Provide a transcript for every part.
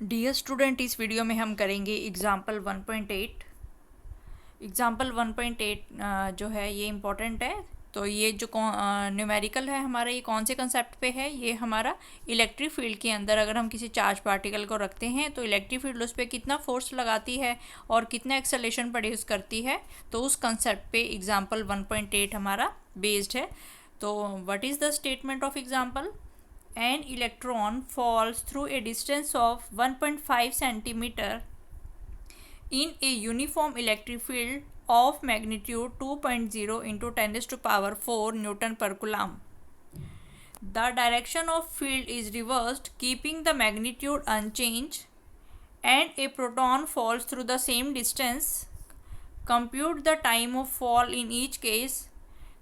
Dear student, इस video में हम करेंगे एग्जाम्पल 1.8। एग्जाम्पल 1.8 जो है ये इम्पॉर्टेंट है। तो ये जो न्यूमेरिकल है हमारा, ये कौन से कंसेप्ट पे है? ये हमारा इलेक्ट्रिक फील्ड के अंदर अगर हम किसी चार्ज पार्टिकल को रखते हैं तो इलेक्ट्रिक फील्ड उस पर कितना फोर्स लगाती है और कितना एक्सेलरेशन प्रोड्यूस करती है, तो उस कंसेप्ट पे एग्जाम्पल 1.8 हमारा बेस्ड है। तो what is the statement of example? An electron falls through a distance of 1.5 centimeter in a uniform electric field of magnitude 2.0 into 10 raised to power 4 Newton per Coulomb. The direction of field is reversed, keeping the magnitude unchanged, and a proton falls through the same distance. Compute the time of fall in each case.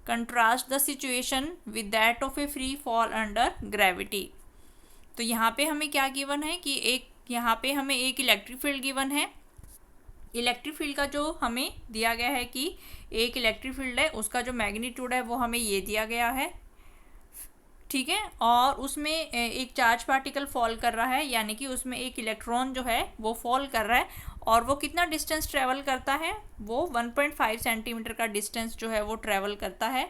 Contrast the situation with that of A free fall under gravity. तो यहाँ पे हमें क्या given है कि यहाँ पे हमें एक इलेक्ट्रिक फील्ड गिवन है। इलेक्ट्रिक फील्ड का जो हमें दिया गया है कि एक इलेक्ट्रिक फील्ड है, उसका जो मैग्नीट्यूड है वो हमें ये दिया गया है, ठीक है। और उसमें एक चार्ज पार्टिकल फॉल कर रहा है, यानी कि उसमें एक इलेक्ट्रॉन जो है वो फॉल कर रहा है, और वो कितना डिस्टेंस ट्रेवल करता है? वो 1.5 सेंटीमीटर का डिस्टेंस जो है वो ट्रेवल करता है।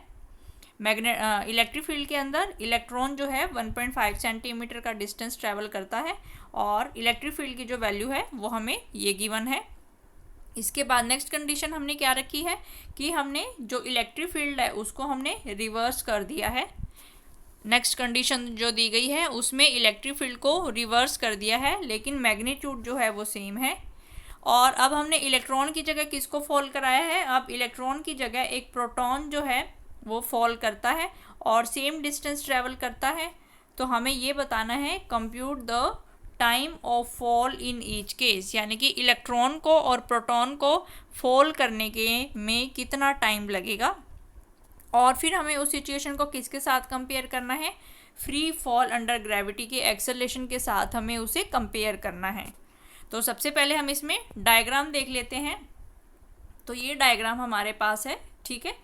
इलेक्ट्रिक फील्ड के अंदर इलेक्ट्रॉन जो है 1.5 सेंटीमीटर का डिस्टेंस ट्रेवल करता है, और इलेक्ट्रिक फील्ड की जो वैल्यू है वो हमें ये गिवन है। इसके बाद नेक्स्ट कंडीशन हमने क्या रखी है कि हमने जो इलेक्ट्रिक फील्ड है उसको हमने रिवर्स कर दिया है। नेक्स्ट कंडीशन जो दी गई है उसमें इलेक्ट्रिक फील्ड को रिवर्स कर दिया है, लेकिन मैग्नीट्यूड जो है वो सेम है। और अब हमने इलेक्ट्रॉन की जगह किसको फॉल कराया है? अब इलेक्ट्रॉन की जगह एक प्रोटॉन जो है वो फॉल करता है और सेम डिस्टेंस ट्रेवल करता है। तो हमें ये बताना है compute the time of fall in each case, यानी कि इलेक्ट्रॉन को और प्रोटॉन को फॉल करने के में कितना टाइम लगेगा। और फिर हमें उस सिचुएशन को किसके साथ कंपेयर करना है? फ्री फॉल अंडर ग्रेविटी के एक्सेलरेशन के साथ हमें उसे कंपेयर करना है। तो सबसे पहले हम इसमें डायग्राम देख लेते हैं। तो ये डायग्राम हमारे पास है, ठीक है।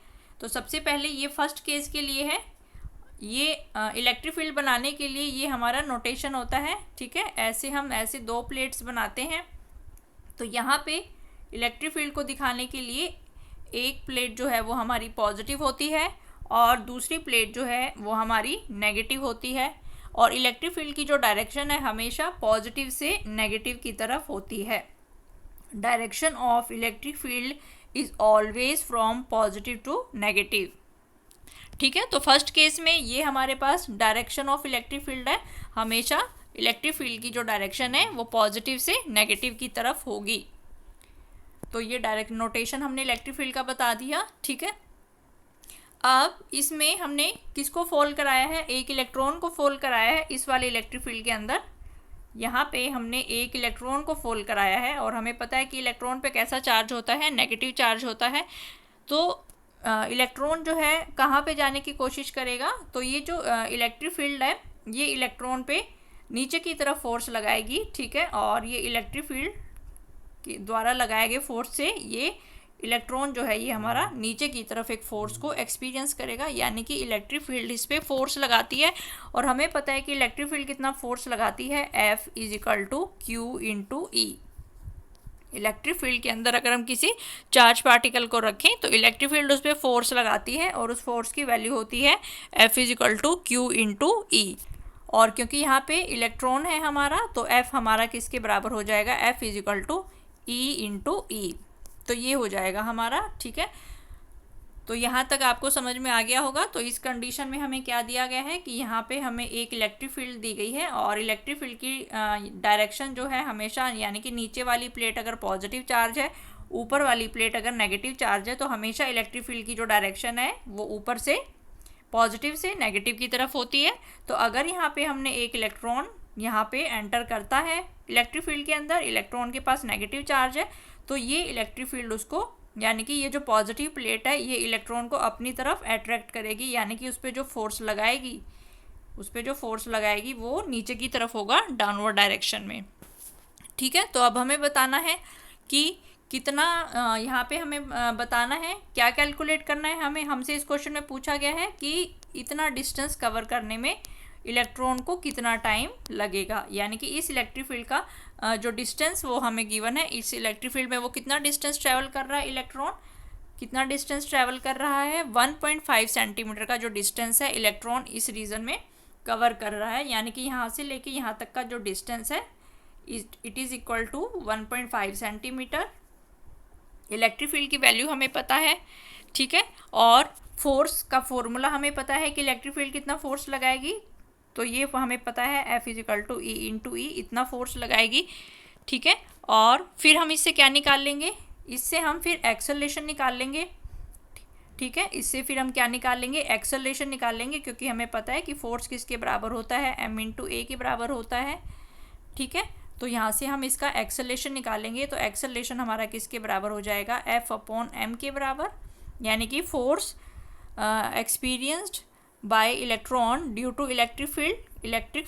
तो सबसे पहले ये फर्स्ट केस के लिए है। ये इलेक्ट्रिक फील्ड बनाने के लिए ये हमारा नोटेशन होता है, ठीक है। ऐसे दो प्लेट्स बनाते हैं। तो यहाँ पे इलेक्ट्रिक फील्ड को दिखाने के लिए एक प्लेट जो है वो हमारी पॉजिटिव होती है और दूसरी प्लेट जो है वो हमारी नेगेटिव होती है। और इलेक्ट्रिक फील्ड की जो डायरेक्शन है हमेशा पॉजिटिव से नेगेटिव की तरफ होती है। Direction of electric field is always from positive to negative, ठीक है। तो फर्स्ट केस में ये हमारे पास डायरेक्शन ऑफ इलेक्ट्रिक फील्ड है, हमेशा इलेक्ट्रिक फील्ड की जो डायरेक्शन है वो पॉजिटिव से नेगेटिव की तरफ होगी। तो ये डायरेक्ट नोटेशन हमने इलेक्ट्रिक फील्ड का बता दिया, ठीक है। अब इसमें हमने किसको फॉल कराया है? एक इलेक्ट्रॉन को फॉल कराया है इस वाले इलेक्ट्रिक फील्ड के अंदर। यहाँ पे हमने एक इलेक्ट्रॉन को फॉल कराया है और हमें पता है कि इलेक्ट्रॉन पे कैसा चार्ज होता है? नेगेटिव चार्ज होता है। तो इलेक्ट्रॉन जो है कहाँ पे जाने की कोशिश करेगा? तो ये जो इलेक्ट्रिक फील्ड है ये इलेक्ट्रॉन पे नीचे की तरफ फोर्स लगाएगी, ठीक है। और ये इलेक्ट्रिक फील्ड के द्वारा लगाए गए फोर्स से ये इलेक्ट्रॉन जो है ये हमारा नीचे की तरफ एक फोर्स को एक्सपीरियंस करेगा, यानी कि इलेक्ट्रिक फील्ड इस पर फोर्स लगाती है। और हमें पता है कि इलेक्ट्रिक फील्ड कितना फोर्स लगाती है? F = Q × E। Electric field के अंदर अगर हम किसी चार्ज पार्टिकल को रखें तो इलेक्ट्रिक फील्ड उस पर फोर्स लगाती है और उस फोर्स की वैल्यू होती है F = Q × E। और क्योंकि यहाँ पे इलेक्ट्रॉन है हमारा तो F हमारा किसके बराबर हो जाएगा? F = E × E। तो ये हो जाएगा हमारा, ठीक है। तो यहाँ तक आपको समझ में आ गया होगा। तो इस कंडीशन में हमें क्या दिया गया है कि यहाँ पे हमें एक इलेक्ट्रिक फील्ड दी गई है और इलेक्ट्रिक फील्ड की डायरेक्शन जो है हमेशा, यानी कि नीचे वाली प्लेट अगर पॉजिटिव चार्ज है, ऊपर वाली प्लेट अगर नेगेटिव चार्ज है, तो हमेशा इलेक्ट्रिक फील्ड की जो डायरेक्शन है वो ऊपर से पॉजिटिव से नेगेटिव की तरफ होती है। तो अगर यहाँ पे हमने एक इलेक्ट्रॉन यहाँ पे एंटर करता है इलेक्ट्रिक फील्ड के अंदर, इलेक्ट्रॉन के पास नेगेटिव चार्ज है, तो ये इलेक्ट्रिक फील्ड उसको, यानी कि ये जो पॉजिटिव प्लेट है ये इलेक्ट्रॉन को अपनी तरफ अट्रैक्ट करेगी, यानी कि उस पर जो फोर्स लगाएगी वो नीचे की तरफ होगा, डाउनवर्ड डायरेक्शन में, ठीक है। तो अब हमें बताना है कि कितना यहाँ पे हमें बताना है, क्या कैलकुलेट करना है हमें। हमसे इस क्वेश्चन में पूछा गया है कि इतना डिस्टेंस कवर करने में इलेक्ट्रॉन को कितना टाइम लगेगा, यानी कि इस इलेक्ट्रिक फील्ड का जो डिस्टेंस वो हमें गिवन है, इस इलेक्ट्रिक फील्ड में वो कितना डिस्टेंस ट्रेवल कर रहा है, इलेक्ट्रॉन कितना डिस्टेंस ट्रेवल कर रहा है, 1.5 सेंटीमीटर का जो डिस्टेंस है इलेक्ट्रॉन इस रीजन में कवर कर रहा है, यानी कि यहाँ से लेके यहाँ तक का जो डिस्टेंस है it is equal to 1.5 centimetre. Electric field की वैल्यू हमें पता है, ठीक है, और फोर्स का फॉर्मूला हमें पता है कि इलेक्ट्रिक फील्ड कितना फोर्स लगाएगी, तो ये हमें पता है F is equal to e into e, इतना फोर्स लगाएगी, ठीक है। और फिर हम इससे क्या निकाल लेंगे, इससे हम फिर एक्सेलरेशन निकाल लेंगे, ठीक है, इससे फिर हम क्या निकाल लेंगे, एक्सेलरेशन निकाल लेंगे, क्योंकि हमें पता है कि फोर्स किसके बराबर होता है, m इंटू ए के बराबर होता है, ठीक है। तो यहाँ से हम इसका एक्सेलरेशन निकालेंगे, तो एक्सेलरेशन हमारा किसके बराबर हो जाएगा, F अपॉन m के बराबर, यानी कि force experienced by electron due to electric field, electric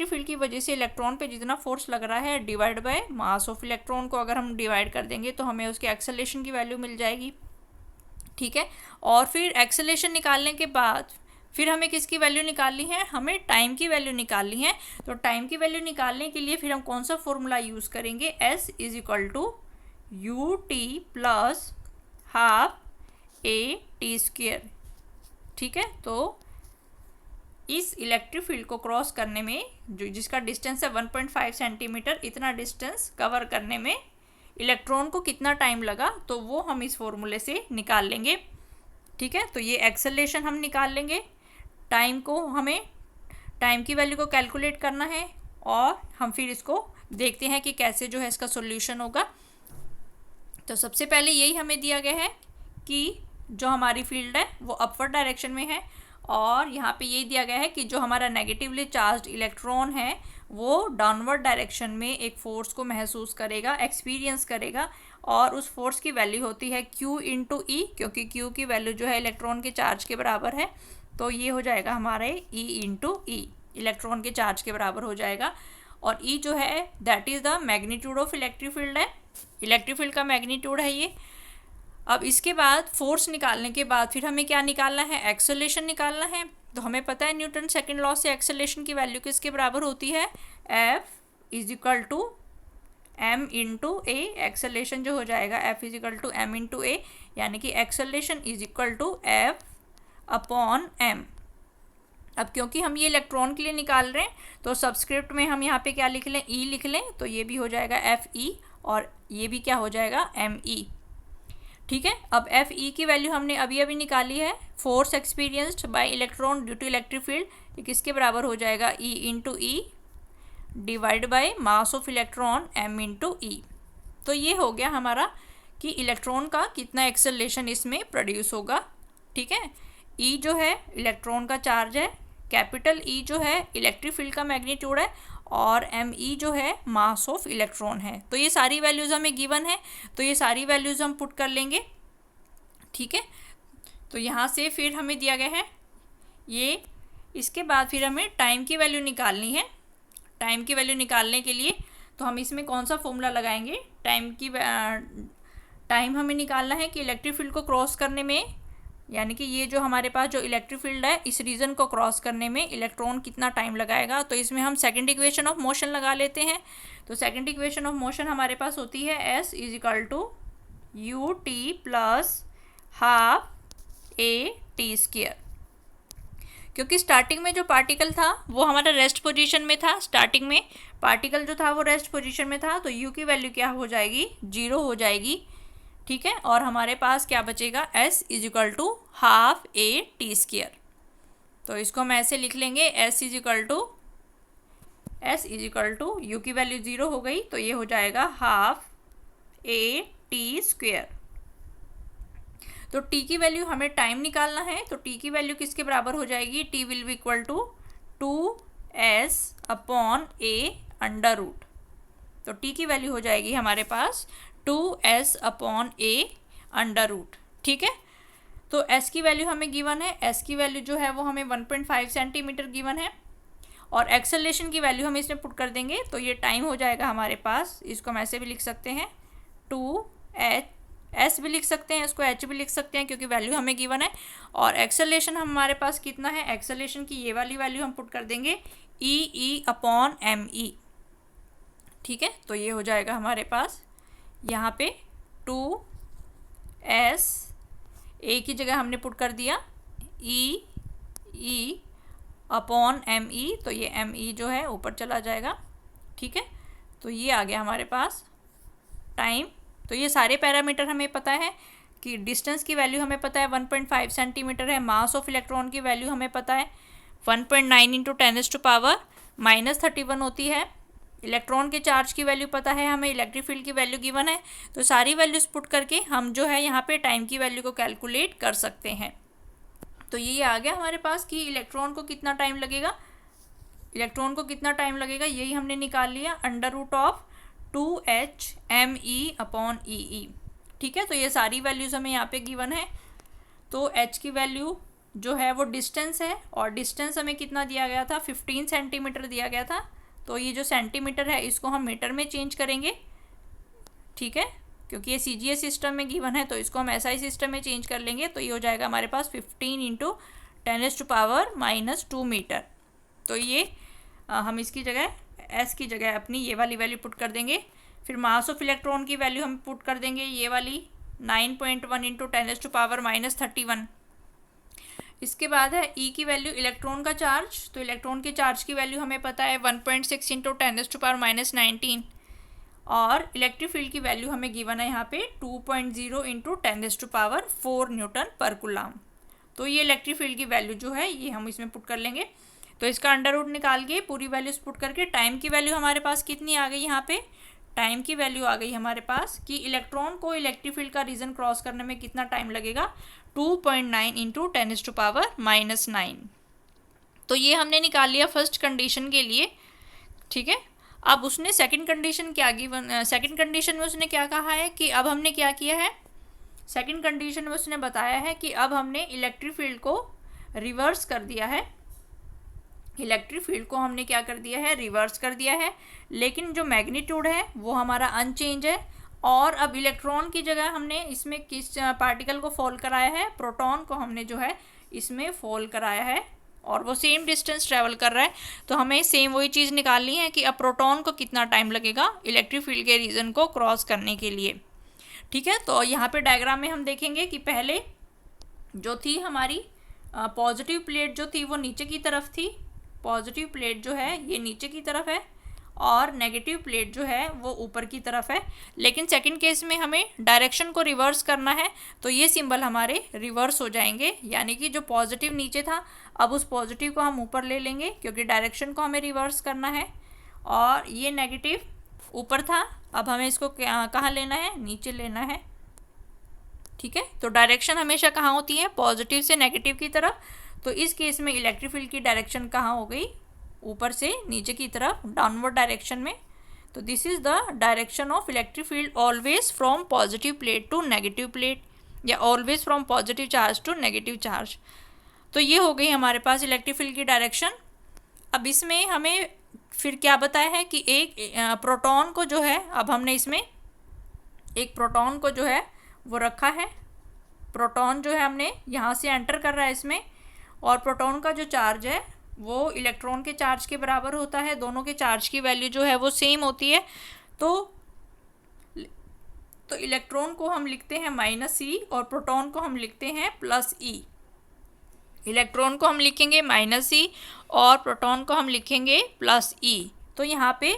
field की वजह से इलेक्ट्रॉन पे जितना फोर्स लग रहा है divide by mass of electron को अगर हम डिवाइड कर देंगे तो हमें उसके एक्सेलरेशन की वैल्यू मिल जाएगी, ठीक है। और फिर एक्सेलरेशन निकालने के बाद फिर हमें किसकी वैल्यू निकालनी है, हमें टाइम की वैल्यू निकालनी है। तो टाइम की वैल्यू निकालने के लिए फिर हम कौन सा फॉर्मूला यूज़ करेंगे, S is equal to u t plus half a t square, ठीक है। तो इस इलेक्ट्रिक फील्ड को क्रॉस करने में जो जिसका डिस्टेंस है 1.5 सेंटीमीटर, इतना डिस्टेंस कवर करने में इलेक्ट्रॉन को कितना टाइम लगा, तो वो हम इस फॉर्मूले से निकाल लेंगे, ठीक है। तो ये एक्सेलरेशन हम निकाल लेंगे, टाइम की वैल्यू को कैलकुलेट करना है, और हम फिर इसको देखते हैं कि कैसे जो है इसका सॉल्यूशन होगा। तो सबसे पहले यही हमें दिया गया है कि जो हमारी फील्ड है वो अपवर्ड डायरेक्शन में है, और यहाँ पे यही दिया गया है कि जो हमारा नेगेटिवली चार्ज्ड इलेक्ट्रॉन है वो डाउनवर्ड डायरेक्शन में एक फोर्स को महसूस करेगा, एक्सपीरियंस करेगा, और उस फोर्स की वैल्यू होती है Q इंटू ई, क्योंकि Q की वैल्यू जो है इलेक्ट्रॉन के चार्ज के बराबर है, तो ये हो जाएगा हमारे E इंटू ई, इलेक्ट्रॉन के चार्ज के बराबर हो जाएगा। और E जो है that is the magnitude of electric field है, इलेक्ट्रिक फील्ड का मैग्नीट्यूड है ये। अब इसके बाद फोर्स निकालने के बाद फिर हमें क्या निकालना है, एक्सेलरेशन निकालना है। तो हमें पता है न्यूटन सेकंड लॉ से एक्सेलरेशन की वैल्यू किसके बराबर होती है, F is equal to m into a, acceleration जो हो जाएगा F is equal to m into a, यानी कि acceleration is equal to F upon m। अब क्योंकि हम ये इलेक्ट्रॉन के लिए निकाल रहे हैं तो सबस्क्रिप्ट में हम यहाँ पे क्या लिख लें, E लिख लें, तो ये भी हो जाएगा FE, और ये भी क्या हो जाएगा ME, ठीक है। अब FE की वैल्यू हमने अभी अभी निकाली है, force experienced by electron due to electric field, ये किसके बराबर हो जाएगा, E into e divide by mass of electron m into e. तो ये हो गया हमारा कि इलेक्ट्रॉन का कितना एक्सेलरेशन इसमें प्रोड्यूस होगा, ठीक है। E जो है इलेक्ट्रॉन का चार्ज है, कैपिटल E जो है इलेक्ट्रिक फील्ड का मैग्नीट्यूड है, और ME जो है मास ऑफ इलेक्ट्रॉन है। तो ये सारी वैल्यूज़ हमें गिवन है, तो ये सारी वैल्यूज़ हम पुट कर लेंगे, ठीक है। तो यहाँ से फिर हमें दिया गया है ये, इसके बाद फिर हमें टाइम की वैल्यू निकालनी है। टाइम की वैल्यू निकालने के लिए तो हम इसमें कौन सा फॉर्मूला लगाएंगे, टाइम हमें निकालना है कि इलेक्ट्रिक फील्ड को क्रॉस करने में, यानी कि ये जो हमारे पास जो इलेक्ट्रिक फील्ड है इस रीजन को क्रॉस करने में इलेक्ट्रॉन कितना टाइम लगाएगा। तो इसमें हम सेकंड इक्वेशन ऑफ मोशन लगा लेते हैं। तो सेकंड इक्वेशन ऑफ मोशन हमारे पास होती है S is equal to u t plus half a t square, क्योंकि स्टार्टिंग में जो पार्टिकल था वो हमारा रेस्ट पोजीशन में था, स्टार्टिंग में पार्टिकल जो था वो रेस्ट पोजीशन में था, तो U की वैल्यू क्या हो जाएगी, 0 हो जाएगी, ठीक है। और हमारे पास क्या बचेगा, S is equal to half a t square. तो इसको हम ऐसे लिख लेंगे, S is equal to u की वैल्यू 0 हो गई, तो ये हो जाएगा हाफ ए टी स्क्वेयर। तो T की वैल्यू हमें टाइम निकालना है, तो T की वैल्यू किसके बराबर हो जाएगी, T will be equal to 2S upon a under root. तो T की वैल्यू हो जाएगी हमारे पास 2S upon a under root, ठीक है। तो S की वैल्यू हमें गिवन है, S की वैल्यू जो है वो हमें 1.5 सेंटीमीटर गिवन है, और एक्सेलरेशन की वैल्यू हम इसमें पुट कर देंगे, तो ये टाइम हो जाएगा हमारे पास, इसको हम ऐसे भी लिख सकते हैं एस भी लिख सकते हैं, इसको एच भी लिख सकते हैं क्योंकि वैल्यू हमें गिवन है। और एक्सेलरेशन हमारे पास कितना है, एक्सेलरेशन की ये वाली वैल्यू हम पुट कर देंगे ई अपॉन एम ई। ठीक है, तो ये हो जाएगा हमारे पास यहाँ पे 2s, ए की जगह हमने पुट कर दिया ई अपॉन एम ई, तो ये एम ई जो है ऊपर चला जाएगा। ठीक है, तो ये आ गया हमारे पास टाइम। तो ये सारे पैरामीटर हमें पता है कि डिस्टेंस की वैल्यू हमें पता है 1.5 सेंटीमीटर है, मास ऑफ इलेक्ट्रॉन की वैल्यू हमें पता है 1.9 इंटू 10⁻⁻31 होती है, इलेक्ट्रॉन के चार्ज की वैल्यू पता है हमें, इलेक्ट्रिक फील्ड की वैल्यू गिवन है। तो सारी वैल्यूज पुट करके हम जो है यहाँ पे टाइम की वैल्यू को कैलकुलेट कर सकते हैं। तो ये आ गया हमारे पास कि इलेक्ट्रॉन को कितना टाइम लगेगा, इलेक्ट्रॉन को कितना टाइम लगेगा यही हमने निकाल लिया, √ऑफ 2h m e/e। ठीक है, तो ये सारी वैल्यूज़ हमें यहाँ पे गिवन है। तो h की वैल्यू जो है वो डिस्टेंस है, और डिस्टेंस हमें कितना दिया गया था, 15 सेंटीमीटर दिया गया था। तो ये जो सेंटीमीटर है इसको हम मीटर में चेंज करेंगे। ठीक है, क्योंकि ये CGS सिस्टम में गिवन है तो इसको हम SI सिस्टम में चेंज कर लेंगे। तो ये हो जाएगा हमारे पास 15 इंटू 10⁻⁻2 मीटर। तो ये हम इसकी जगह S की जगह अपनी ये वाली वैल्यू पुट कर देंगे। फिर मास ऑफ इलेक्ट्रॉन की वैल्यू हम पुट कर देंगे ये वाली 9.1 इंटू 10⁻31। इसके बाद है E की वैल्यू, इलेक्ट्रॉन का चार्ज। तो इलेक्ट्रॉन के चार्ज की वैल्यू हमें पता है 1.6 इंटू 10⁻19, और इलेक्ट्रिक फील्ड की वैल्यू हमें गिवन है यहाँ पे 2.0 इंटू 10⁴ न्यूटन पर कूलम। तो ये इलेक्ट्रिक फील्ड की वैल्यू जो है ये हम इसमें पुट कर लेंगे। तो इसका अंडर रूट निकाल के पूरी वैल्यूज पुट करके टाइम की वैल्यू हमारे पास कितनी आ गई, यहाँ पे टाइम की वैल्यू आ गई हमारे पास कि इलेक्ट्रॉन को इलेक्ट्रिक फील्ड का रीजन क्रॉस करने में कितना टाइम लगेगा, 2.9 इंटू 10⁻⁹। तो ये हमने निकाल लिया फर्स्ट कंडीशन के लिए। ठीक है, अब उसने सेकंड कंडीशन क्या गिवन, सेकंड कंडीशन में उसने क्या कहा है कि अब हमने क्या किया है, सेकंड कंडीशन में उसने बताया है कि अब हमने इलेक्ट्रिक फील्ड को रिवर्स कर दिया है, इलेक्ट्रिक फील्ड को हमने क्या कर दिया है, रिवर्स कर दिया है। लेकिन जो मैग्नीट्यूड है वो हमारा अनचेंज है, और अब इलेक्ट्रॉन की जगह हमने इसमें किस पार्टिकल को फॉल कराया है, प्रोटॉन को हमने जो है इसमें फॉल कराया है, और वो सेम डिस्टेंस ट्रेवल कर रहा है। तो हमें सेम वही चीज़ निकालनी है कि अब प्रोटॉन को कितना टाइम लगेगा इलेक्ट्रिक फील्ड के रीजन को क्रॉस करने के लिए। ठीक है, तो यहाँ पे डायग्राम में हम देखेंगे कि पहले जो थी हमारी पॉजिटिव प्लेट जो थी वो नीचे की तरफ थी, पॉजिटिव प्लेट जो है ये नीचे की तरफ है, और नेगेटिव प्लेट जो है वो ऊपर की तरफ है। लेकिन सेकंड केस में हमें डायरेक्शन को रिवर्स करना है, तो ये सिंबल हमारे रिवर्स हो जाएंगे, यानी कि जो पॉजिटिव नीचे था अब उस पॉजिटिव को हम ऊपर ले लेंगे क्योंकि डायरेक्शन को हमें रिवर्स करना है, और ये नेगेटिव ऊपर था अब हमें इसको कहाँ लेना है, नीचे लेना है। ठीक है, तो डायरेक्शन हमेशा कहाँ होती है, पॉजिटिव से नेगेटिव की तरफ। तो इस केस में इलेक्ट्रिक फील्ड की डायरेक्शन कहाँ हो गई, ऊपर से नीचे की तरफ, डाउनवर्ड डायरेक्शन में। तो this is the direction of electric field always from positive plate to negative plate, या always from positive charge to negative charge. तो ये हो गई हमारे पास इलेक्ट्रिक फील्ड की डायरेक्शन। अब इसमें हमें फिर क्या बताया है कि एक प्रोटॉन को जो है, अब हमने इसमें एक प्रोटॉन को जो है वो रखा है, प्रोटॉन जो है हमने यहाँ से एंटर कर रहा है इसमें, और प्रोटॉन का जो चार्ज है वो इलेक्ट्रॉन के चार्ज के बराबर होता है, दोनों के चार्ज की वैल्यू जो है वो सेम होती है। तो इलेक्ट्रॉन को हम लिखते हैं -e और प्रोटॉन को हम लिखते हैं +e। इलेक्ट्रॉन को हम लिखेंगे -e और प्रोटॉन को हम लिखेंगे +e। तो यहाँ पे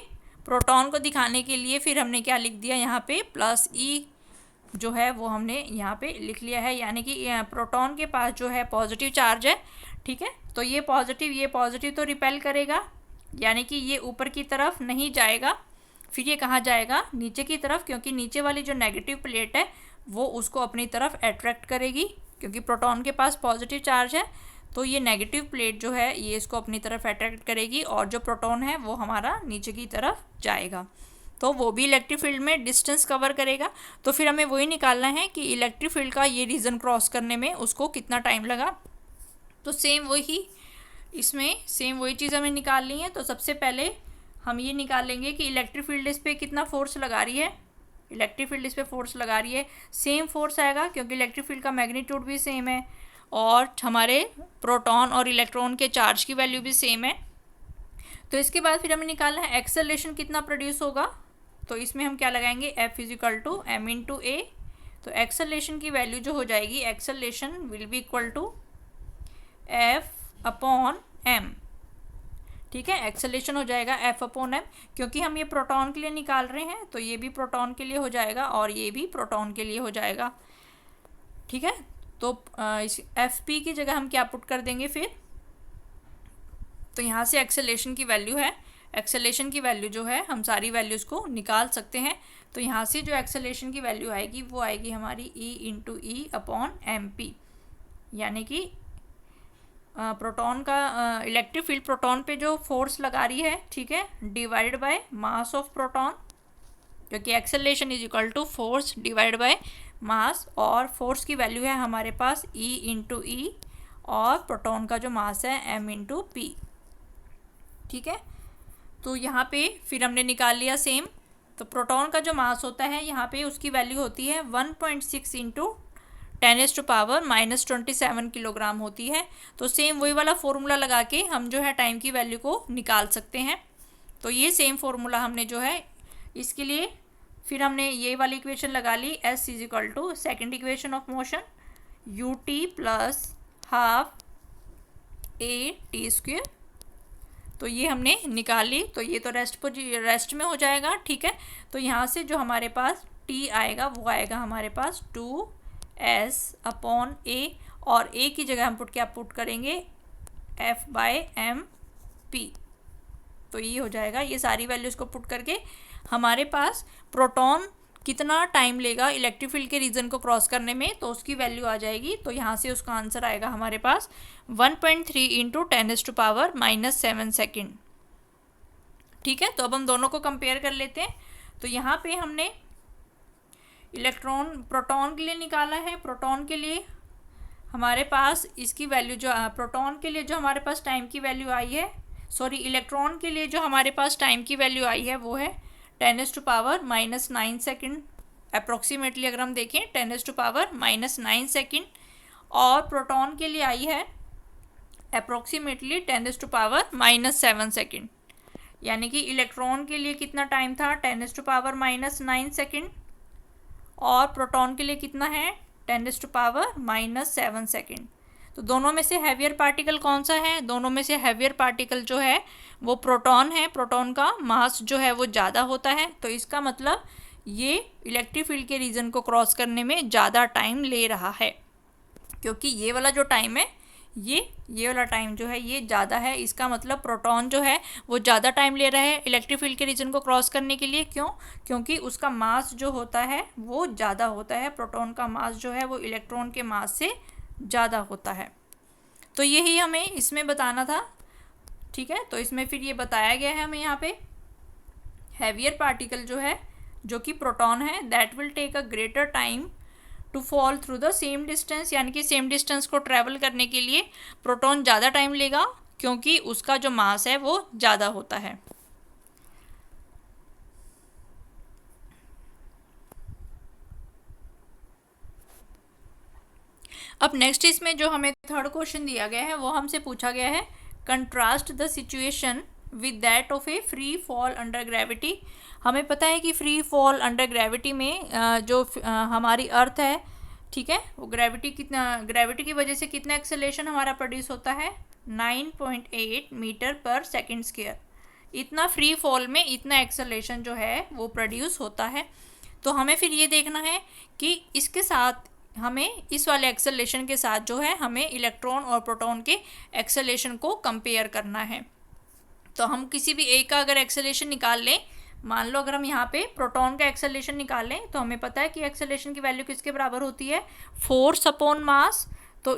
प्रोटॉन को दिखाने के लिए फिर हमने क्या लिख दिया, यहाँ पे +e जो है वो हमने यहाँ पे लिख लिया है, यानी कि प्रोटॉन के पास जो है पॉजिटिव चार्ज है। ठीक है, तो ये पॉजिटिव तो रिपेल करेगा, यानी कि ये ऊपर की तरफ नहीं जाएगा, फिर ये कहाँ जाएगा, नीचे की तरफ, क्योंकि नीचे वाली जो नेगेटिव प्लेट है वो उसको अपनी तरफ अट्रैक्ट करेगी, क्योंकि प्रोटॉन के पास पॉजिटिव चार्ज है। तो ये नेगेटिव प्लेट जो है ये इसको अपनी तरफ अट्रैक्ट करेगी, और जो प्रोटॉन है वो हमारा नीचे की तरफ जाएगा, तो वो भी इलेक्ट्रिक फील्ड में डिस्टेंस कवर करेगा। तो फिर हमें वही निकालना है कि इलेक्ट्रिक फील्ड का ये रीजन क्रॉस करने में उसको कितना टाइम लगा। तो सेम वही चीज़ हमें निकालनी है। तो सबसे पहले हम ये निकालेंगे कि इलेक्ट्रिक फील्ड इस पर कितना फोर्स लगा रही है। इलेक्ट्रिक फील्ड इस पर फोर्स लगा रही है, सेम फोर्स आएगा क्योंकि इलेक्ट्रिक फील्ड का मैग्नीट्यूड भी सेम है और हमारे प्रोटॉन और इलेक्ट्रॉन के चार्ज की वैल्यू भी सेम है। तो इसके बाद फिर हमें निकालना है एक्सेलरेशन कितना प्रोड्यूस होगा। तो इसमें हम क्या लगाएंगे, F = m/a। तो एक्सेलरेशन की वैल्यू जो हो जाएगी, acceleration will be equal to F/m। ठीक है, एक्सेलरेशन हो जाएगा F/m, क्योंकि हम ये प्रोटॉन के लिए निकाल रहे हैं तो ये भी प्रोटॉन के लिए हो जाएगा और ये भी प्रोटॉन के लिए हो जाएगा। ठीक है, तो इस Fp की जगह हम क्या पुट कर देंगे फिर, तो यहाँ से एक्सेलरेशन की वैल्यू है, एक्सेलरेशन की वैल्यू जो है हम सारी वैल्यूज़ को निकाल सकते हैं। तो यहाँ से जो एक्सेलरेशन की वैल्यू आएगी वो आएगी हमारी E/E/mp, यानी कि प्रोटॉन का इलेक्ट्रिक फील्ड प्रोटॉन पे जो फोर्स लगा रही है, ठीक है, divide by mass of proton, क्योंकि acceleration = force divide by mass, और फोर्स की वैल्यू है हमारे पास E/E और प्रोटॉन का जो मास है m/p। ठीक है, तो यहाँ पे फिर हमने निकाल लिया सेम। तो प्रोटॉन का जो मास होता है यहाँ पे उसकी वैल्यू होती है 1.6 × 10⁻⁻27 किलोग्राम होती है। तो सेम वही वाला फॉर्मूला लगा के हम जो है टाइम की वैल्यू को निकाल सकते हैं। तो ये सेम फॉर्मूला हमने जो है इसके लिए फिर हमने ये वाली इक्वेशन लगा ली, S = second equation of motion ut + ½ a/t²। तो ये हमने निकाल ली, तो ये तो रेस्ट में हो जाएगा। ठीक है, तो यहाँ से जो हमारे पास t आएगा वो आएगा हमारे पास 2s/a, और a की जगह हम पुट करेंगे F/mp। तो ये हो जाएगा, ये सारी वैल्यूज़ को पुट करके हमारे पास प्रोटॉन कितना टाइम लेगा इलेक्ट्रिक फील्ड के रीजन को क्रॉस करने में, तो उसकी वैल्यू आ जाएगी। तो यहाँ से उसका आंसर आएगा हमारे पास 1.3 × 10⁻⁻7 सेकेंड। ठीक है, तो अब हम दोनों को कंपेयर कर लेते हैं। तो यहाँ पे हमने प्रोटॉन के लिए निकाला है। प्रोटॉन के लिए हमारे पास इसकी वैल्यू जो प्रोटॉन के लिए जो हमारे पास टाइम की वैल्यू आई है, सॉरी इलेक्ट्रॉन के लिए जो हमारे पास टाइम की वैल्यू आई है वो है 10⁻⁻9 सेकेंड अप्रोक्सीमेटली। अगर हम देखें 10⁻⁻9 सेकेंड, और प्रोटॉन के लिए आई है अप्रोक्सीमेटली 10⁻⁻7 सेकेंड। यानी कि इलेक्ट्रॉन के लिए कितना टाइम था, 10⁻⁻9 सेकेंड, और प्रोटॉन के लिए कितना है, 10⁻⁻7 सेकेंड। तो दोनों में से हैवियर पार्टिकल कौन सा है, दोनों में से हैवियर पार्टिकल जो है वो प्रोटॉन है। प्रोटॉन का मास जो है वो ज़्यादा होता है, तो इसका मतलब ये इलेक्ट्रिक फील्ड के रीजन को क्रॉस करने में ज़्यादा टाइम ले रहा है, क्योंकि ये वाला जो टाइम है ये वाला टाइम जो है ये ज़्यादा है। इसका मतलब प्रोटॉन जो है वो ज़्यादा टाइम ले रहा है इलेक्ट्रिक फील्ड के रीजन को क्रॉस करने के लिए। क्यों? क्योंकि उसका मास जो होता है वो ज़्यादा होता है। प्रोटॉन का मास जो है वो इलेक्ट्रॉन के मास से ज़्यादा होता है। तो यही हमें इसमें बताना था। ठीक है, तो इसमें फिर ये बताया गया है हमें यहाँ पे हैवियर पार्टिकल जो है, जो कि प्रोटॉन है, that will take a greater time to fall through the same distance, यानी कि सेम डिस्टेंस को ट्रैवल करने के लिए प्रोटॉन ज़्यादा टाइम लेगा, क्योंकि उसका जो मास है वो ज़्यादा होता है। अब नेक्स्ट इसमें जो हमें थर्ड क्वेश्चन दिया गया है वो हमसे पूछा गया है, contrast the situation with that of A free fall under gravity. हमें पता है कि फ्री फॉल अंडर ग्रेविटी में जो हमारी अर्थ है, ठीक है, वो ग्रेविटी की वजह से कितना एक्सेलरेशन हमारा प्रोड्यूस होता है, 9.8 मीटर पर सेकेंड स्क्वायर। इतना फ्री फॉल में इतना एक्सेलरेशन जो है वो प्रोड्यूस होता है। तो हमें फिर ये देखना है कि इसके साथ हमें इस वाले एक्सेलरेशन के साथ जो है हमें इलेक्ट्रॉन और प्रोटॉन के एक्सेलरेशन को कंपेयर करना है। तो हम किसी भी एक का अगर एक्सेलरेशन निकाल लें, मान लो अगर हम यहाँ पे प्रोटॉन का एक्सेलरेशन निकाल लें, तो हमें पता है कि एक्सेलरेशन की वैल्यू किसके बराबर होती है, फोर्स अपॉन मास। तो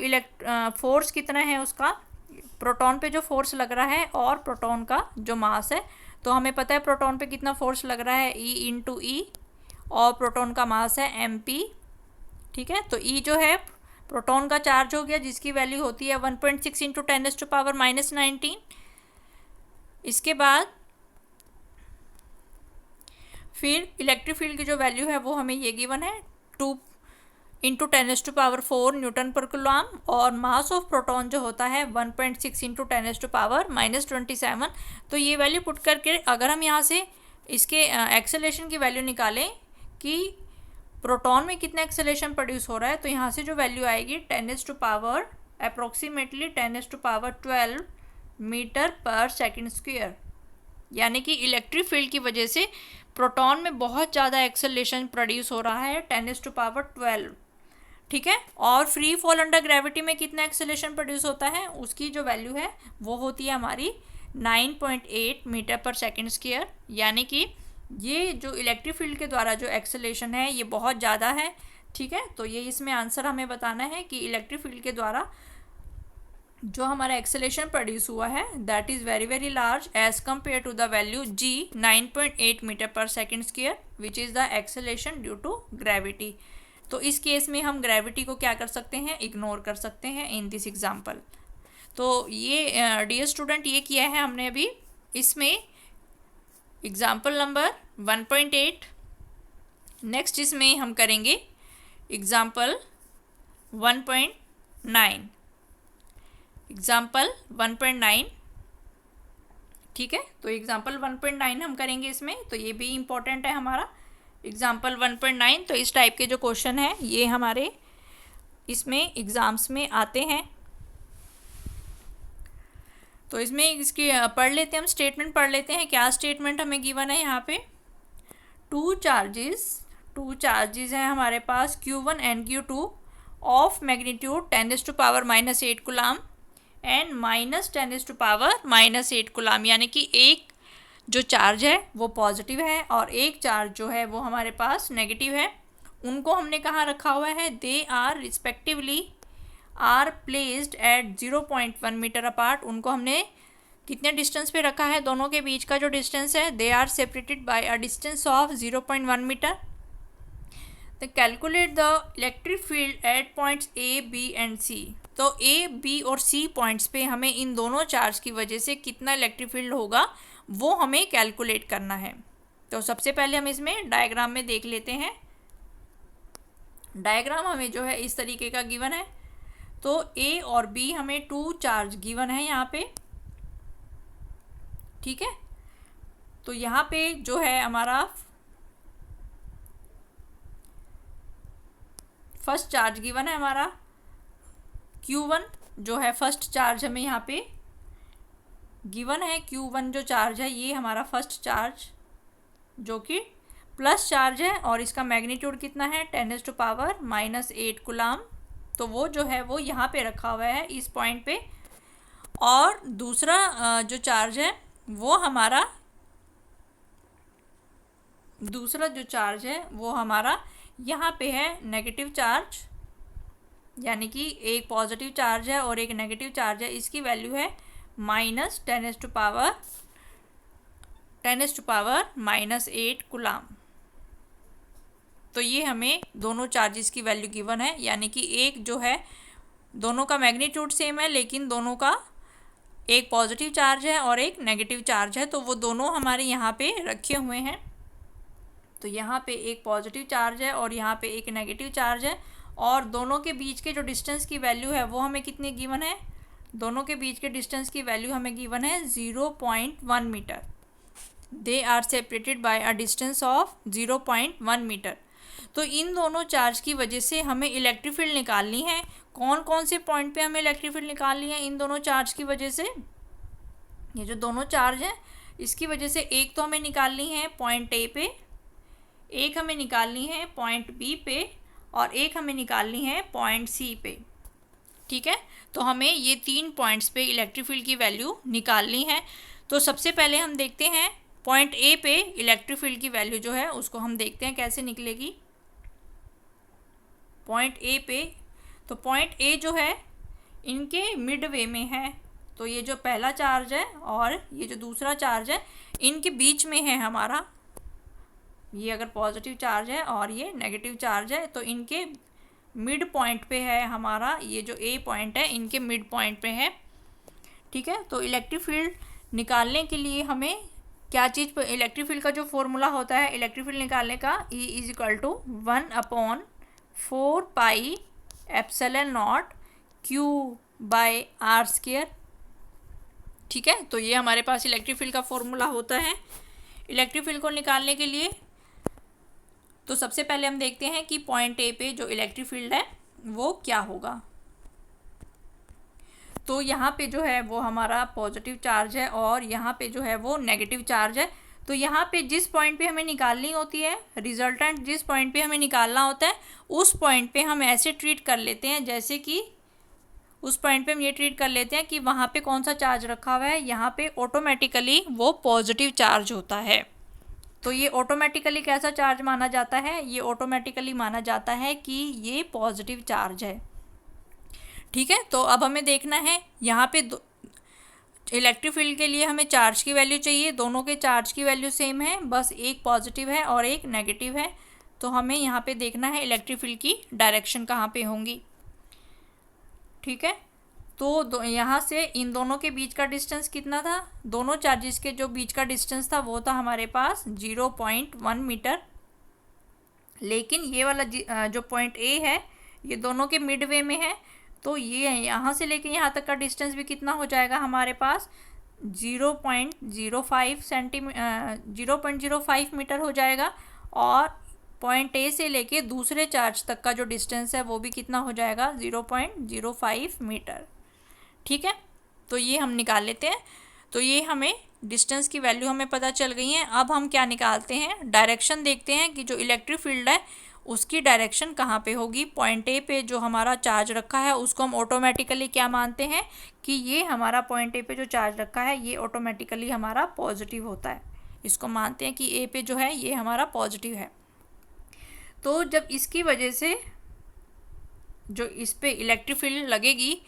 फोर्स कितना है उसका, प्रोटॉन पे जो फोर्स लग रहा है और प्रोटॉन का जो मास है, तो हमें पता है प्रोटॉन पे कितना फोर्स लग रहा है, E/E, और प्रोटॉन का मास है mp। ठीक है, तो E जो है प्रोटॉन का चार्ज हो गया, जिसकी वैल्यू होती है 1.6 × 10⁻⁻19। इसके बाद फिर इलेक्ट्रिक फील्ड की जो वैल्यू है वो हमें ये गिवन है 2 × 10⁴ न्यूटन पर कूलम, और मास ऑफ प्रोटॉन जो होता है 1.6 × 10⁻⁻27। तो ये वैल्यू पुट करके अगर हम यहाँ से इसके एक्सेलेरेशन की वैल्यू निकालें कि प्रोटॉन में कितना एक्सेलेरेशन प्रोड्यूस हो रहा है, तो यहाँ से जो वैल्यू आएगी अप्रोक्सीमेटली 10⁻12 मीटर पर सेकेंड स्क्वायर, यानी कि इलेक्ट्रिक फील्ड की वजह से प्रोटॉन में बहुत ज़्यादा एक्सेलरेशन प्रोड्यूस हो रहा है 10⁻12, ठीक है। और फ्री फॉल अंडर ग्रेविटी में कितना एक्सेलरेशन प्रोड्यूस होता है, उसकी जो वैल्यू है वो होती है हमारी 9.8 मीटर पर सेकेंड स्क्वायर, यानी कि ये जो इलेक्ट्रिक फील्ड के द्वारा जो एक्सेलरेशन है ये बहुत ज़्यादा है, ठीक है। तो ये इसमें आंसर हमें बताना है कि इलेक्ट्रिक फील्ड के द्वारा जो हमारा एक्सेलरेशन प्रोड्यूस हुआ है that is very very large as compare to the value g 9.8 metre पर second square which is the acceleration due to gravity. तो इस केस में हम ग्रेविटी को क्या कर सकते हैं, इग्नोर कर सकते हैं इन दिस एग्जाम्पल। तो ये डियर स्टूडेंट ये किया है हमने अभी इसमें एग्जाम्पल नंबर 1.8। नेक्स्ट इसमें हम करेंगे एग्जाम्पल 1.9। एग्जाम्पल 1.9, ठीक है। तो एग्जाम्पल 1.9 हम करेंगे इसमें, तो ये भी इम्पोर्टेंट है हमारा एग्जाम्पल 1.9। तो इस टाइप के जो क्वेश्चन हैं ये हमारे इसमें एग्ज़ाम्स में आते हैं। तो इसमें इसकी पढ़ लेते हैं, हम स्टेटमेंट पढ़ लेते हैं। क्या स्टेटमेंट हमें गिवन है यहाँ पे, टू चार्जेस हैं हमारे पास Q1 and Q2 of magnitude 10⁻⁻8 coulomb and -10⁻⁻8 coulomb, यानी कि एक जो चार्ज है वो पॉजिटिव है और एक चार्ज जो है वो हमारे पास नेगेटिव है। उनको हमने कहाँ रखा हुआ है, they are respectively are placed at 0.1 metre apart. उनको हमने कितने डिस्टेंस पे रखा है, दोनों के बीच का जो डिस्टेंस है they are separated by a distance of 0.1 metre. तो calculate the electric field at points A, B and C। तो A, B और C पॉइंट्स पे हमें इन दोनों चार्ज की वजह से कितना इलेक्ट्रिक फील्ड होगा वो हमें कैलकुलेट करना है। तो सबसे पहले हम इसमें डायग्राम में देख लेते हैं। डायग्राम हमें जो है इस तरीके का गिवन है। तो A और B हमें 2 चार्ज गिवन है यहाँ पे, ठीक है। तो यहाँ पे जो है हमारा फर्स्ट चार्ज गिवन है हमारा Q1 जो है फर्स्ट चार्ज हमें यहाँ पे गिवन है। Q1 जो चार्ज है ये हमारा फर्स्ट चार्ज जो कि प्लस चार्ज है और इसका मैग्नीट्यूड कितना है 10⁻⁻8 कूलम। तो वो जो है वो यहाँ पे रखा हुआ है इस पॉइंट पे। और दूसरा जो चार्ज है वो हमारा यहाँ पे है नेगेटिव चार्ज, यानी कि एक पॉजिटिव चार्ज है और एक नेगेटिव चार्ज है। इसकी वैल्यू है -10⁻⁻8 कूलम। तो ये हमें दोनों चार्जेस की वैल्यू गिवन है, यानी कि एक जो है दोनों का मैग्नीट्यूड सेम है लेकिन दोनों का एक पॉजिटिव चार्ज है और एक नेगेटिव चार्ज है। तो वो दोनों हमारे यहाँ पे रखे हुए हैं। तो यहाँ पे एक पॉजिटिव चार्ज है और यहाँ पे एक नेगेटिव चार्ज है और दोनों के बीच के जो डिस्टेंस की वैल्यू है वो हमें कितनी गिवन है, दोनों के बीच के डिस्टेंस की वैल्यू हमें गिवन है 0.1 metre. They are separated by a distance of 0.1 metre. तो इन दोनों चार्ज की वजह से हमें इलेक्ट्रिक फील्ड निकालनी है। कौन कौन से पॉइंट पे हमें इलेक्ट्रिक फील्ड निकालनी है इन दोनों चार्ज की वजह से, ये जो दोनों चार्ज हैं इसकी वजह से एक तो हमें निकालनी है पॉइंट A पे, एक हमें निकालनी है पॉइंट B पे और एक हमें निकालनी है पॉइंट C पे, ठीक है। तो हमें ये 3 पॉइंट्स पे इलेक्ट्रिक फील्ड की वैल्यू निकालनी है। तो सबसे पहले हम देखते हैं पॉइंट A पे इलेक्ट्रिक फील्ड की वैल्यू जो है उसको हम देखते हैं कैसे निकलेगी। पॉइंट A पे, तो पॉइंट A जो है इनके मिड वे में है। तो ये जो पहला चार्ज है और ये जो दूसरा चार्ज है इनके बीच में है हमारा, ये अगर पॉजिटिव चार्ज है और ये नेगेटिव चार्ज है तो इनके मिड पॉइंट पे है हमारा, ये जो A पॉइंट है इनके मिड पॉइंट पे है, ठीक है। तो इलेक्ट्रिक फील्ड निकालने के लिए हमें क्या चीज़, इलेक्ट्रिक फील्ड का जो फॉर्मूला होता है इलेक्ट्रिक फील्ड निकालने का, E is equal to 1/4πε0 Q/r²। ठीक है, तो ये हमारे पास इलेक्ट्रिक फील्ड का फॉर्मूला होता है। इलेक्ट्रिक फील्ड को निकालने के लिए तो सबसे पहले हम देखते हैं कि पॉइंट ए पे जो इलेक्ट्रिक फील्ड है वो क्या होगा। तो यहाँ पे जो है वो हमारा पॉजिटिव चार्ज है और यहाँ पे जो है वो नेगेटिव चार्ज है। तो यहाँ पे जिस पॉइंट पे हमें निकालनी होती है, रिजल्टेंट जिस पॉइंट पे हमें निकालना होता है, उस पॉइंट पे हम ऐसे ट्रीट कर लेते हैं जैसे कि उस पॉइंट पे हम ये ट्रीट कर लेते हैं कि वहाँ पे कौन सा चार्ज रखा हुआ है, यहाँ पे ऑटोमेटिकली वो पॉजिटिव चार्ज होता है। तो ये ऑटोमेटिकली कैसा चार्ज माना जाता है, ये ऑटोमेटिकली माना जाता है कि ये पॉजिटिव चार्ज है। ठीक है, तो अब हमें देखना है यहाँ पे इलेक्ट्रिक फील्ड के लिए हमें चार्ज की वैल्यू चाहिए। दोनों के चार्ज की वैल्यू सेम है, बस एक पॉजिटिव है और एक नेगेटिव है। तो हमें यहाँ पे देखना है इलेक्ट्रिक फील्ड की डायरेक्शन कहाँ पे होंगी। ठीक है, तो यहाँ से इन दोनों के बीच का डिस्टेंस कितना था, दोनों चार्जेस के जो बीच का डिस्टेंस था वो था हमारे पास 0.1 मीटर। लेकिन ये वाला जो पॉइंट ए है ये दोनों के मिड वे में है, तो ये यहाँ से लेके यहाँ तक का डिस्टेंस भी कितना हो जाएगा हमारे पास 0.05 मीटर हो जाएगा। और पॉइंट ए से लेके दूसरे चार्ज तक का जो डिस्टेंस है वो भी कितना हो जाएगा 0.05 मीटर। ठीक है, तो ये हम निकाल लेते हैं। तो ये हमें डिस्टेंस की वैल्यू हमें पता चल गई है। अब हम क्या निकालते हैं, डायरेक्शन देखते हैं कि जो इलेक्ट्रिक फील्ड है उसकी डायरेक्शन कहाँ पे होगी। पॉइंट ए पे जो हमारा चार्ज रखा है उसको हम ऑटोमेटिकली क्या मानते हैं कि ये हमारा पॉइंट ए पे जो चार्ज रखा है ये ऑटोमेटिकली हमारा पॉजिटिव होता है। इसको मानते हैं कि ए पे जो है ये हमारा पॉजिटिव है। तो जब इसकी वजह से जो इस पे इलेक्ट्रिक फील्ड लगेगी,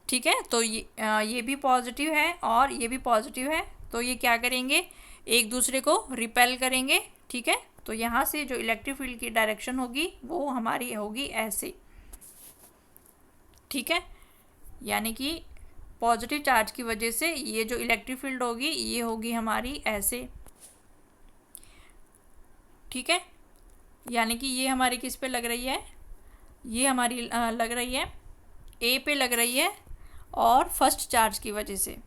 ठीक है, तो ये भी पॉजिटिव है और ये भी पॉजिटिव है, तो ये क्या करेंगे, एक दूसरे को रिपेल करेंगे। ठीक है, तो यहाँ से जो इलेक्ट्रिक फील्ड की डायरेक्शन होगी वो हमारी होगी ऐसे। ठीक है, यानी कि पॉजिटिव चार्ज की वजह से ये जो इलेक्ट्रिक फील्ड होगी ये होगी हमारी ऐसे। ठीक है, यानी कि ये हमारी किस पे लग रही है, ये हमारी लग रही है ए पे लग रही है और फर्स्ट चार्ज की वजह से।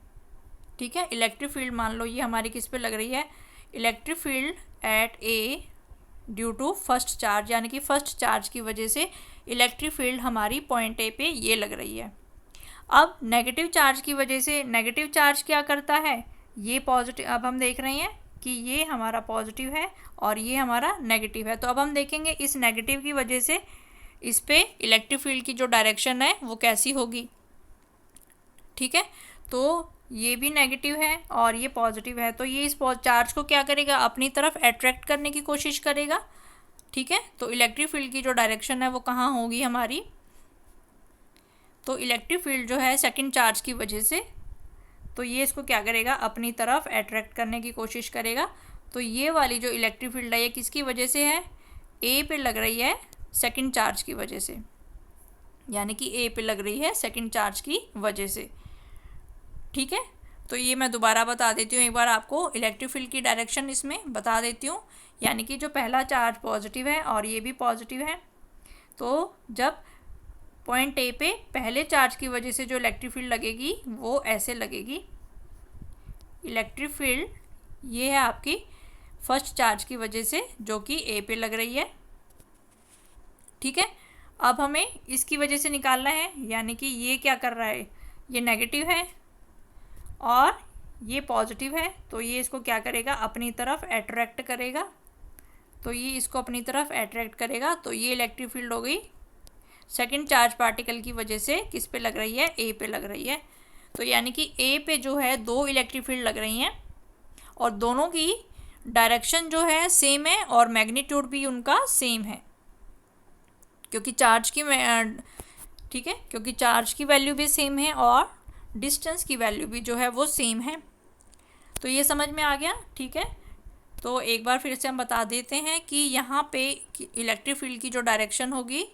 ठीक है, इलेक्ट्रिक फील्ड मान लो ये हमारी किस पे लग रही है, electric field at A due to first charge, यानी कि फर्स्ट चार्ज की वजह से इलेक्ट्रिक फील्ड हमारी पॉइंट ए पे ये लग रही है। अब नेगेटिव चार्ज की वजह से नेगेटिव चार्ज क्या करता है, ये पॉजिटिव, अब हम देख रहे हैं कि ये हमारा पॉजिटिव है और ये हमारा नेगेटिव है। तो अब हम देखेंगे इस नेगेटिव की वजह से इस पे इलेक्ट्रिक फील्ड की जो डायरेक्शन है वो कैसी होगी। ठीक है, तो ये भी नेगेटिव है और ये पॉजिटिव है, तो ये इस चार्ज को क्या करेगा, अपनी तरफ अट्रैक्ट करने की कोशिश करेगा। ठीक है, तो इलेक्ट्रिक फील्ड की जो डायरेक्शन है वो कहाँ होगी हमारी, तो इलेक्ट्रिक फील्ड जो है सेकंड चार्ज की वजह से, तो ये इसको क्या करेगा, अपनी तरफ अट्रैक्ट करने की कोशिश करेगा। तो ये वाली जो इलेक्ट्रिक फील्ड है ये किसकी वजह से है, ए पे लग रही है सेकंड चार्ज की वजह से, यानी कि ए पे लग रही है सेकंड चार्ज की वजह से। ठीक है, तो ये मैं दोबारा बता देती हूँ एक बार आपको, इलेक्ट्रिक फील्ड की डायरेक्शन इसमें बता देती हूँ। यानी कि जो पहला चार्ज पॉजिटिव है और ये भी पॉजिटिव है, तो जब पॉइंट ए पे पहले चार्ज की वजह से जो इलेक्ट्रिक फील्ड लगेगी वो ऐसे लगेगी। इलेक्ट्रिक फील्ड ये है आपकी फर्स्ट चार्ज की वजह से जो कि ए पे लग रही है। ठीक है, अब हमें इसकी वजह से निकालना है, यानी कि ये क्या कर रहा है, ये नेगेटिव है और ये पॉजिटिव है, तो ये इसको क्या करेगा, अपनी तरफ अट्रैक्ट करेगा। तो ये इसको अपनी तरफ अट्रैक्ट करेगा, तो ये इलेक्ट्रिक फील्ड हो गई सेकंड चार्ज पार्टिकल की वजह से किस पे लग रही है, ए पे लग रही है। तो यानी कि ए पे जो है दो इलेक्ट्रिक फील्ड लग रही हैं और दोनों की डायरेक्शन जो है सेम है और मैग्नीट्यूड भी उनका सेम है, क्योंकि चार्ज की ठीक है, क्योंकि चार्ज की वैल्यू भी सेम है और डिस्टेंस की वैल्यू भी जो है वो सेम है। तो ये समझ में आ गया। ठीक है, तो एक बार फिर से हम बता देते हैं कि यहाँ पे इलेक्ट्रिक फील्ड की जो डायरेक्शन होगी,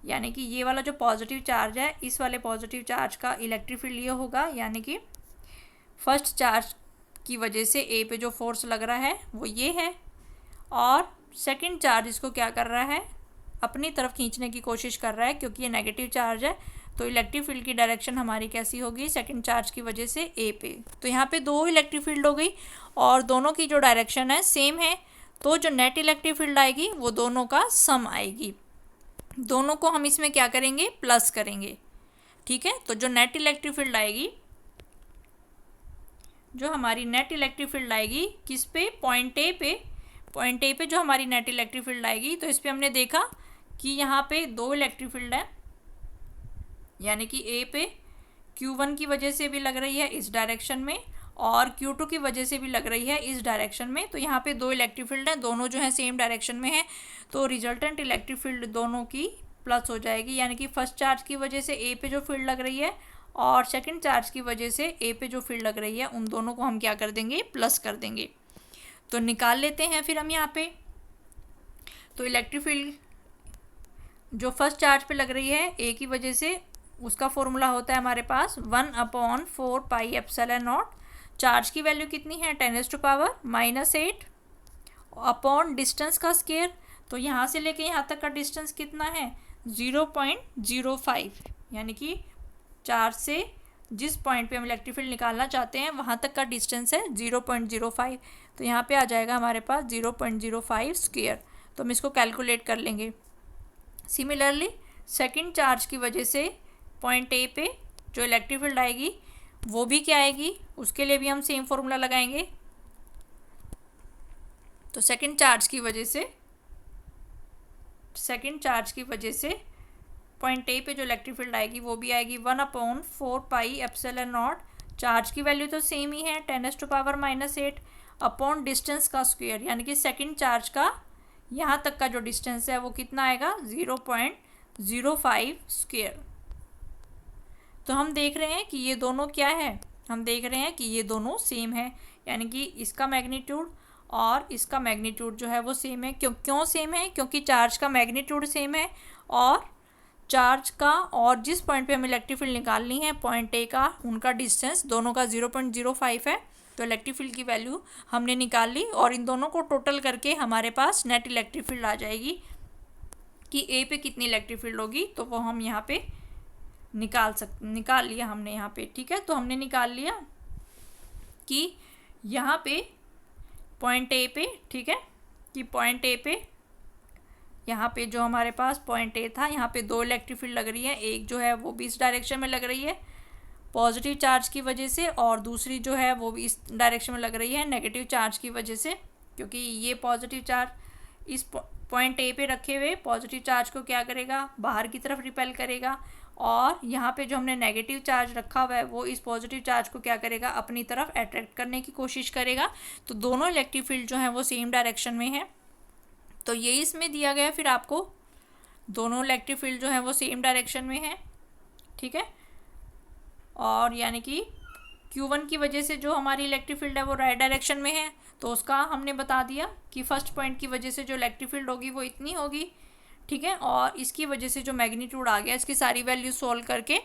यानी कि ये वाला जो पॉजिटिव चार्ज है इस वाले पॉजिटिव चार्ज का इलेक्ट्रिक फील्ड ये होगा, यानी कि फर्स्ट चार्ज की वजह से ए पे जो फोर्स लग रहा है वो ये है, और सेकंड चार्ज इसको क्या कर रहा है, अपनी तरफ खींचने की कोशिश कर रहा है क्योंकि ये नेगेटिव चार्ज है। तो इलेक्ट्रिक फील्ड की डायरेक्शन हमारी कैसी होगी, सेकंड चार्ज की वजह से ए पे। तो यहाँ पे दो इलेक्ट्रिक फील्ड हो गई और दोनों की जो डायरेक्शन है सेम है, तो जो नेट इलेक्ट्रिक फील्ड आएगी वो दोनों का सम आएगी। दोनों को हम इसमें क्या करेंगे, प्लस करेंगे। ठीक है, तो जो नेट इलेक्ट्रिक फील्ड आएगी, जो हमारी नेट इलेक्ट्रिक फील्ड आएगी किस पे, पॉइंट ए पे। पॉइंट ए पे जो हमारी नेट इलेक्ट्रिक फील्ड आएगी, तो इस पर हमने देखा कि यहाँ पे दो इलेक्ट्रिक फील्ड है, यानी कि ए पे Q1 की वजह से भी लग रही है इस डायरेक्शन में और Q2 की वजह से भी लग रही है इस डायरेक्शन में। तो यहाँ पे दो इलेक्ट्रिक फील्ड हैं, दोनों जो है सेम डायरेक्शन में है, तो रिजल्टेंट इलेक्ट्रिक फील्ड दोनों की प्लस हो जाएगी। यानी कि फर्स्ट चार्ज की वजह से ए पे जो फील्ड लग रही है और सेकंड चार्ज की वजह से ए पे जो फील्ड लग रही है, उन दोनों को हम क्या कर देंगे, प्लस कर देंगे। तो निकाल लेते हैं फिर हम यहाँ पे। तो इलेक्ट्रिक फील्ड जो फर्स्ट चार्ज पे लग रही है ए की वजह से, उसका फॉर्मूला होता है हमारे पास 1/4 पाई एप्सिलॉन नॉट। चार्ज की वैल्यू कितनी है, 10⁻⁻8 अपॉन डिस्टेंस का स्क्वायर। तो यहाँ से लेके यहाँ तक का डिस्टेंस कितना है, 0.05, यानी कि चार्ज से जिस पॉइंट पे हम इलेक्ट्रिक फील्ड निकालना चाहते हैं वहाँ तक का डिस्टेंस है 0.05। तो यहाँ पे आ जाएगा हमारे पास 0.05 स्क्वायर। तो हम इसको कैलकुलेट कर लेंगे। सिमिलरली सेकंड चार्ज की वजह से पॉइंट ए पे जो इलेक्ट्रिक फील्ड आएगी वो भी क्या आएगी, उसके लिए भी हम सेम फॉर्मूला लगाएंगे। तो सेकंड चार्ज की वजह से पॉइंट ए पे जो इलेक्ट्रिक फील्ड आएगी वो भी आएगी 1/4 पाई एप्सिलॉन नॉट। चार्ज की वैल्यू तो सेम ही है 10⁻⁻8 अपॉन डिस्टेंस का स्क्वायर, यानी कि सेकंड चार्ज का यहाँ तक का जो डिस्टेंस है वो कितना आएगा, 0.05 स्क्वायर। तो हम देख रहे हैं कि ये दोनों क्या है, हम देख रहे हैं कि ये दोनों सेम है, यानी कि इसका मैग्नीट्यूड और इसका मैग्नीट्यूड जो है वो सेम है। क्यों सेम है, क्योंकि चार्ज का मैग्नीट्यूड सेम है और चार्ज का और जिस पॉइंट पे हमें इलेक्ट्रिक फील्ड निकालनी है पॉइंट ए का, उनका डिस्टेंस दोनों का 0.05 है। तो इलेक्ट्रिक फील्ड की वैल्यू हमने निकाल ली और इन दोनों को टोटल करके हमारे पास नेट इलेक्ट्रिक फील्ड आ जाएगी कि ए पे कितनी इलेक्ट्रिक फील्ड होगी। तो वो हम यहाँ पे निकाल लिया हमने यहाँ पे। ठीक है, तो हमने निकाल लिया कि यहाँ पे पॉइंट ए पे, ठीक है, कि पॉइंट ए पे यहाँ पे जो हमारे पास पॉइंट ए था, यहाँ पे दो इलेक्ट्रिक फील्ड लग रही है, एक जो है वो भी इस डायरेक्शन में लग रही है पॉजिटिव चार्ज की वजह से, और दूसरी जो है वो भी इस डायरेक्शन में लग रही है नेगेटिव चार्ज की वजह से, क्योंकि ये पॉजिटिव चार्ज इस पॉइंट ए पे रखे हुए पॉजिटिव चार्ज को क्या करेगा, बाहर की तरफ रिपेल करेगा, और यहाँ पे जो हमने नेगेटिव चार्ज रखा हुआ है वो इस पॉजिटिव चार्ज को क्या करेगा, अपनी तरफ अट्रैक्ट करने की कोशिश करेगा। तो दोनों इलेक्ट्रिक फील्ड जो हैं वो सेम डायरेक्शन में है। तो ये इसमें दिया गया फिर आपको, दोनों इलेक्ट्रिक फील्ड जो हैं वो सेम डायरेक्शन में है। ठीक है, और यानी कि Q1 की वजह से जो हमारी इलेक्ट्रिक फील्ड है वो राइट डायरेक्शन में है, तो उसका हमने बता दिया कि फर्स्ट पॉइंट की वजह से जो इलेक्ट्रिक फील्ड होगी वो इतनी होगी। ठीक है, और इसकी वजह से जो मैग्नीट्यूड आ गया, इसकी सारी वैल्यू सॉल्व करके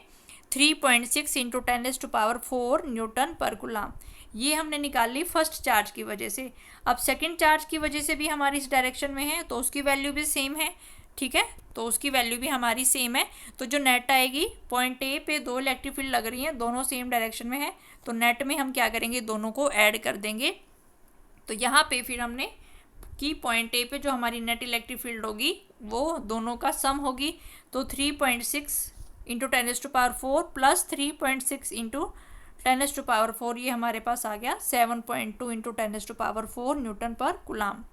3.6 × 10⁴ न्यूटन पर कूलम, ये हमने निकाल ली फर्स्ट चार्ज की वजह से। अब सेकंड चार्ज की वजह से भी हमारी इस डायरेक्शन में है, तो उसकी वैल्यू भी सेम है। ठीक है, तो उसकी वैल्यू भी हमारी सेम है। तो जो नेट आएगी, पॉइंट ए पे दो इलेक्ट्रिक फील्ड लग रही हैं, दोनों सेम डायरेक्शन में है, तो नेट में हम क्या करेंगे, दोनों को ऐड कर देंगे। तो यहाँ पे फिर हमने कि पॉइंट ए पे जो हमारी नेट इलेक्ट्रिक फील्ड होगी वो दोनों का सम होगी। तो 3.6 × 10⁴ प्लस 3.6 × 10⁴, ये हमारे पास आ गया 7.2 × 10⁴ न्यूटन पर कूलम।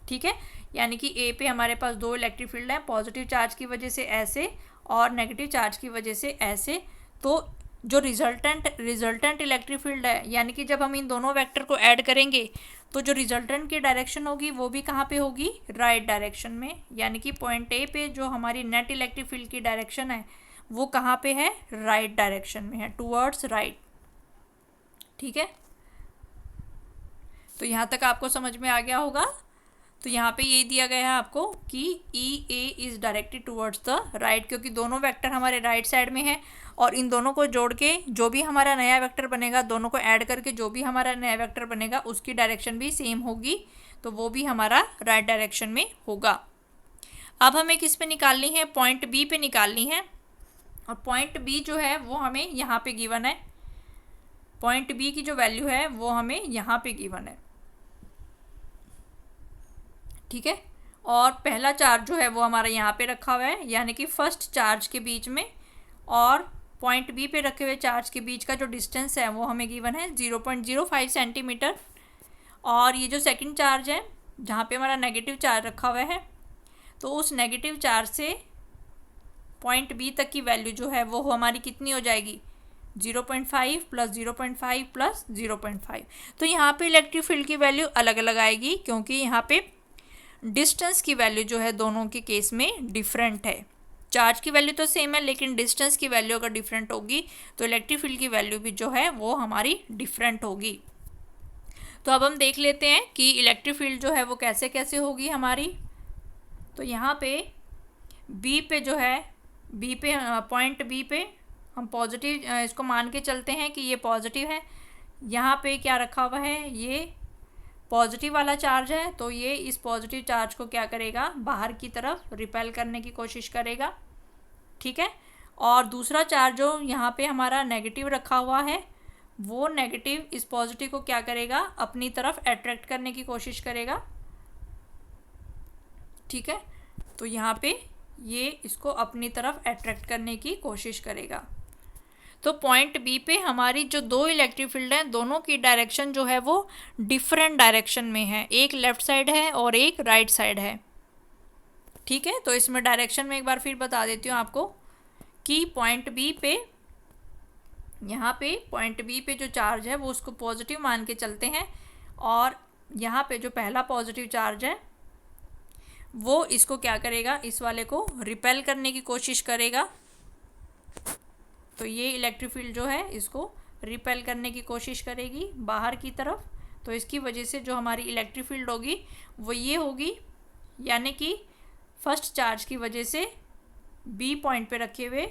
ठीक है, यानी कि ए पे हमारे पास दो इलेक्ट्रिक फील्ड है, पॉजिटिव चार्ज की वजह से ऐसे और नेगेटिव चार्ज की वजह से ऐसे। तो जो रिजल्टेंट इलेक्ट्रिक फील्ड है, यानी कि जब हम इन दोनों वेक्टर को ऐड करेंगे तो जो रिजल्टेंट की डायरेक्शन होगी वो भी कहाँ पे होगी, राइट डायरेक्शन में। यानी कि पॉइंट ए पे जो हमारी नेट इलेक्ट्रिक फील्ड की डायरेक्शन है वो कहाँ पे है, राइट डायरेक्शन में है, टूवर्ड्स राइट। ठीक है, तो यहाँ तक आपको समझ में आ गया होगा। तो यहाँ पे ये दिया गया है आपको कि e a is directed towards the right, क्योंकि दोनों वेक्टर हमारे राइट साइड में है और इन दोनों को जोड़ के जो भी हमारा नया वेक्टर बनेगा, दोनों को ऐड करके जो भी हमारा नया वेक्टर बनेगा उसकी डायरेक्शन भी सेम होगी, तो वो भी हमारा राइट डायरेक्शन में होगा। अब हमें किस पे निकालनी है, पॉइंट बी पे निकालनी है। और पॉइंट बी जो है वो हमें यहाँ पे गिवन है, पॉइंट बी की जो वैल्यू है वो हमें यहाँ पे गिवन है, ठीक है। और पहला चार्ज जो है वो हमारा यहाँ पे रखा हुआ है, यानी कि फर्स्ट चार्ज के बीच में और पॉइंट बी पे रखे हुए चार्ज के बीच का जो डिस्टेंस है वो हमें गिवन है 0.05 सेंटीमीटर। और ये जो सेकंड चार्ज है जहाँ पे हमारा नेगेटिव चार्ज रखा हुआ है, तो उस नेगेटिव चार्ज से पॉइंट बी तक की वैल्यू जो है वो हमारी कितनी हो जाएगी, 0.5 प्लस 0.5 प्लस 0.5। तो यहाँ पे इलेक्ट्रिक फील्ड की वैल्यू अलग अलग आएगी, क्योंकि यहाँ पे डिस्टेंस की वैल्यू जो है दोनों के केस में डिफरेंट है। चार्ज की वैल्यू तो सेम है, लेकिन डिस्टेंस की वैल्यू अगर डिफरेंट होगी तो इलेक्ट्रिक फील्ड की वैल्यू भी जो है वो हमारी डिफरेंट होगी। तो अब हम देख लेते हैं कि इलेक्ट्रिक फील्ड जो है वो कैसे कैसे होगी हमारी। तो यहाँ पे बी पे जो है, बी पे पॉइंट बी पे हम पॉजिटिव इसको मान के चलते हैं कि ये पॉजिटिव है। यहाँ पे क्या रखा हुआ है, ये पॉजिटिव वाला चार्ज है, तो ये इस पॉजिटिव चार्ज को क्या करेगा, बाहर की तरफ रिपेल करने की कोशिश करेगा, ठीक है। और दूसरा चार्ज जो यहाँ पे हमारा नेगेटिव रखा हुआ है, वो नेगेटिव इस पॉजिटिव को क्या करेगा, अपनी तरफ अट्रैक्ट करने की कोशिश करेगा, ठीक है। तो यहाँ पे ये इसको अपनी तरफ अट्रैक्ट करने की कोशिश करेगा। तो पॉइंट बी पे हमारी जो दो इलेक्ट्रिक फील्ड हैं, दोनों की डायरेक्शन जो है वो डिफरेंट डायरेक्शन में है, एक लेफ्ट साइड है और एक राइट साइड है, ठीक है। तो इसमें डायरेक्शन में एक बार फिर बता देती हूँ आपको कि पॉइंट बी पे, यहाँ पे पॉइंट बी पे जो चार्ज है वो उसको पॉजिटिव मान के चलते हैं, और यहाँ पे जो पहला पॉजिटिव चार्ज है वो इसको क्या करेगा, इस वाले को रिपेल करने की कोशिश करेगा। तो ये इलेक्ट्रिक फील्ड जो है इसको रिपेल करने की कोशिश करेगी बाहर की तरफ। तो इसकी वजह से जो हमारी इलेक्ट्रिक फील्ड होगी वो ये होगी, यानी कि फर्स्ट चार्ज की वजह से बी पॉइंट पे रखे हुए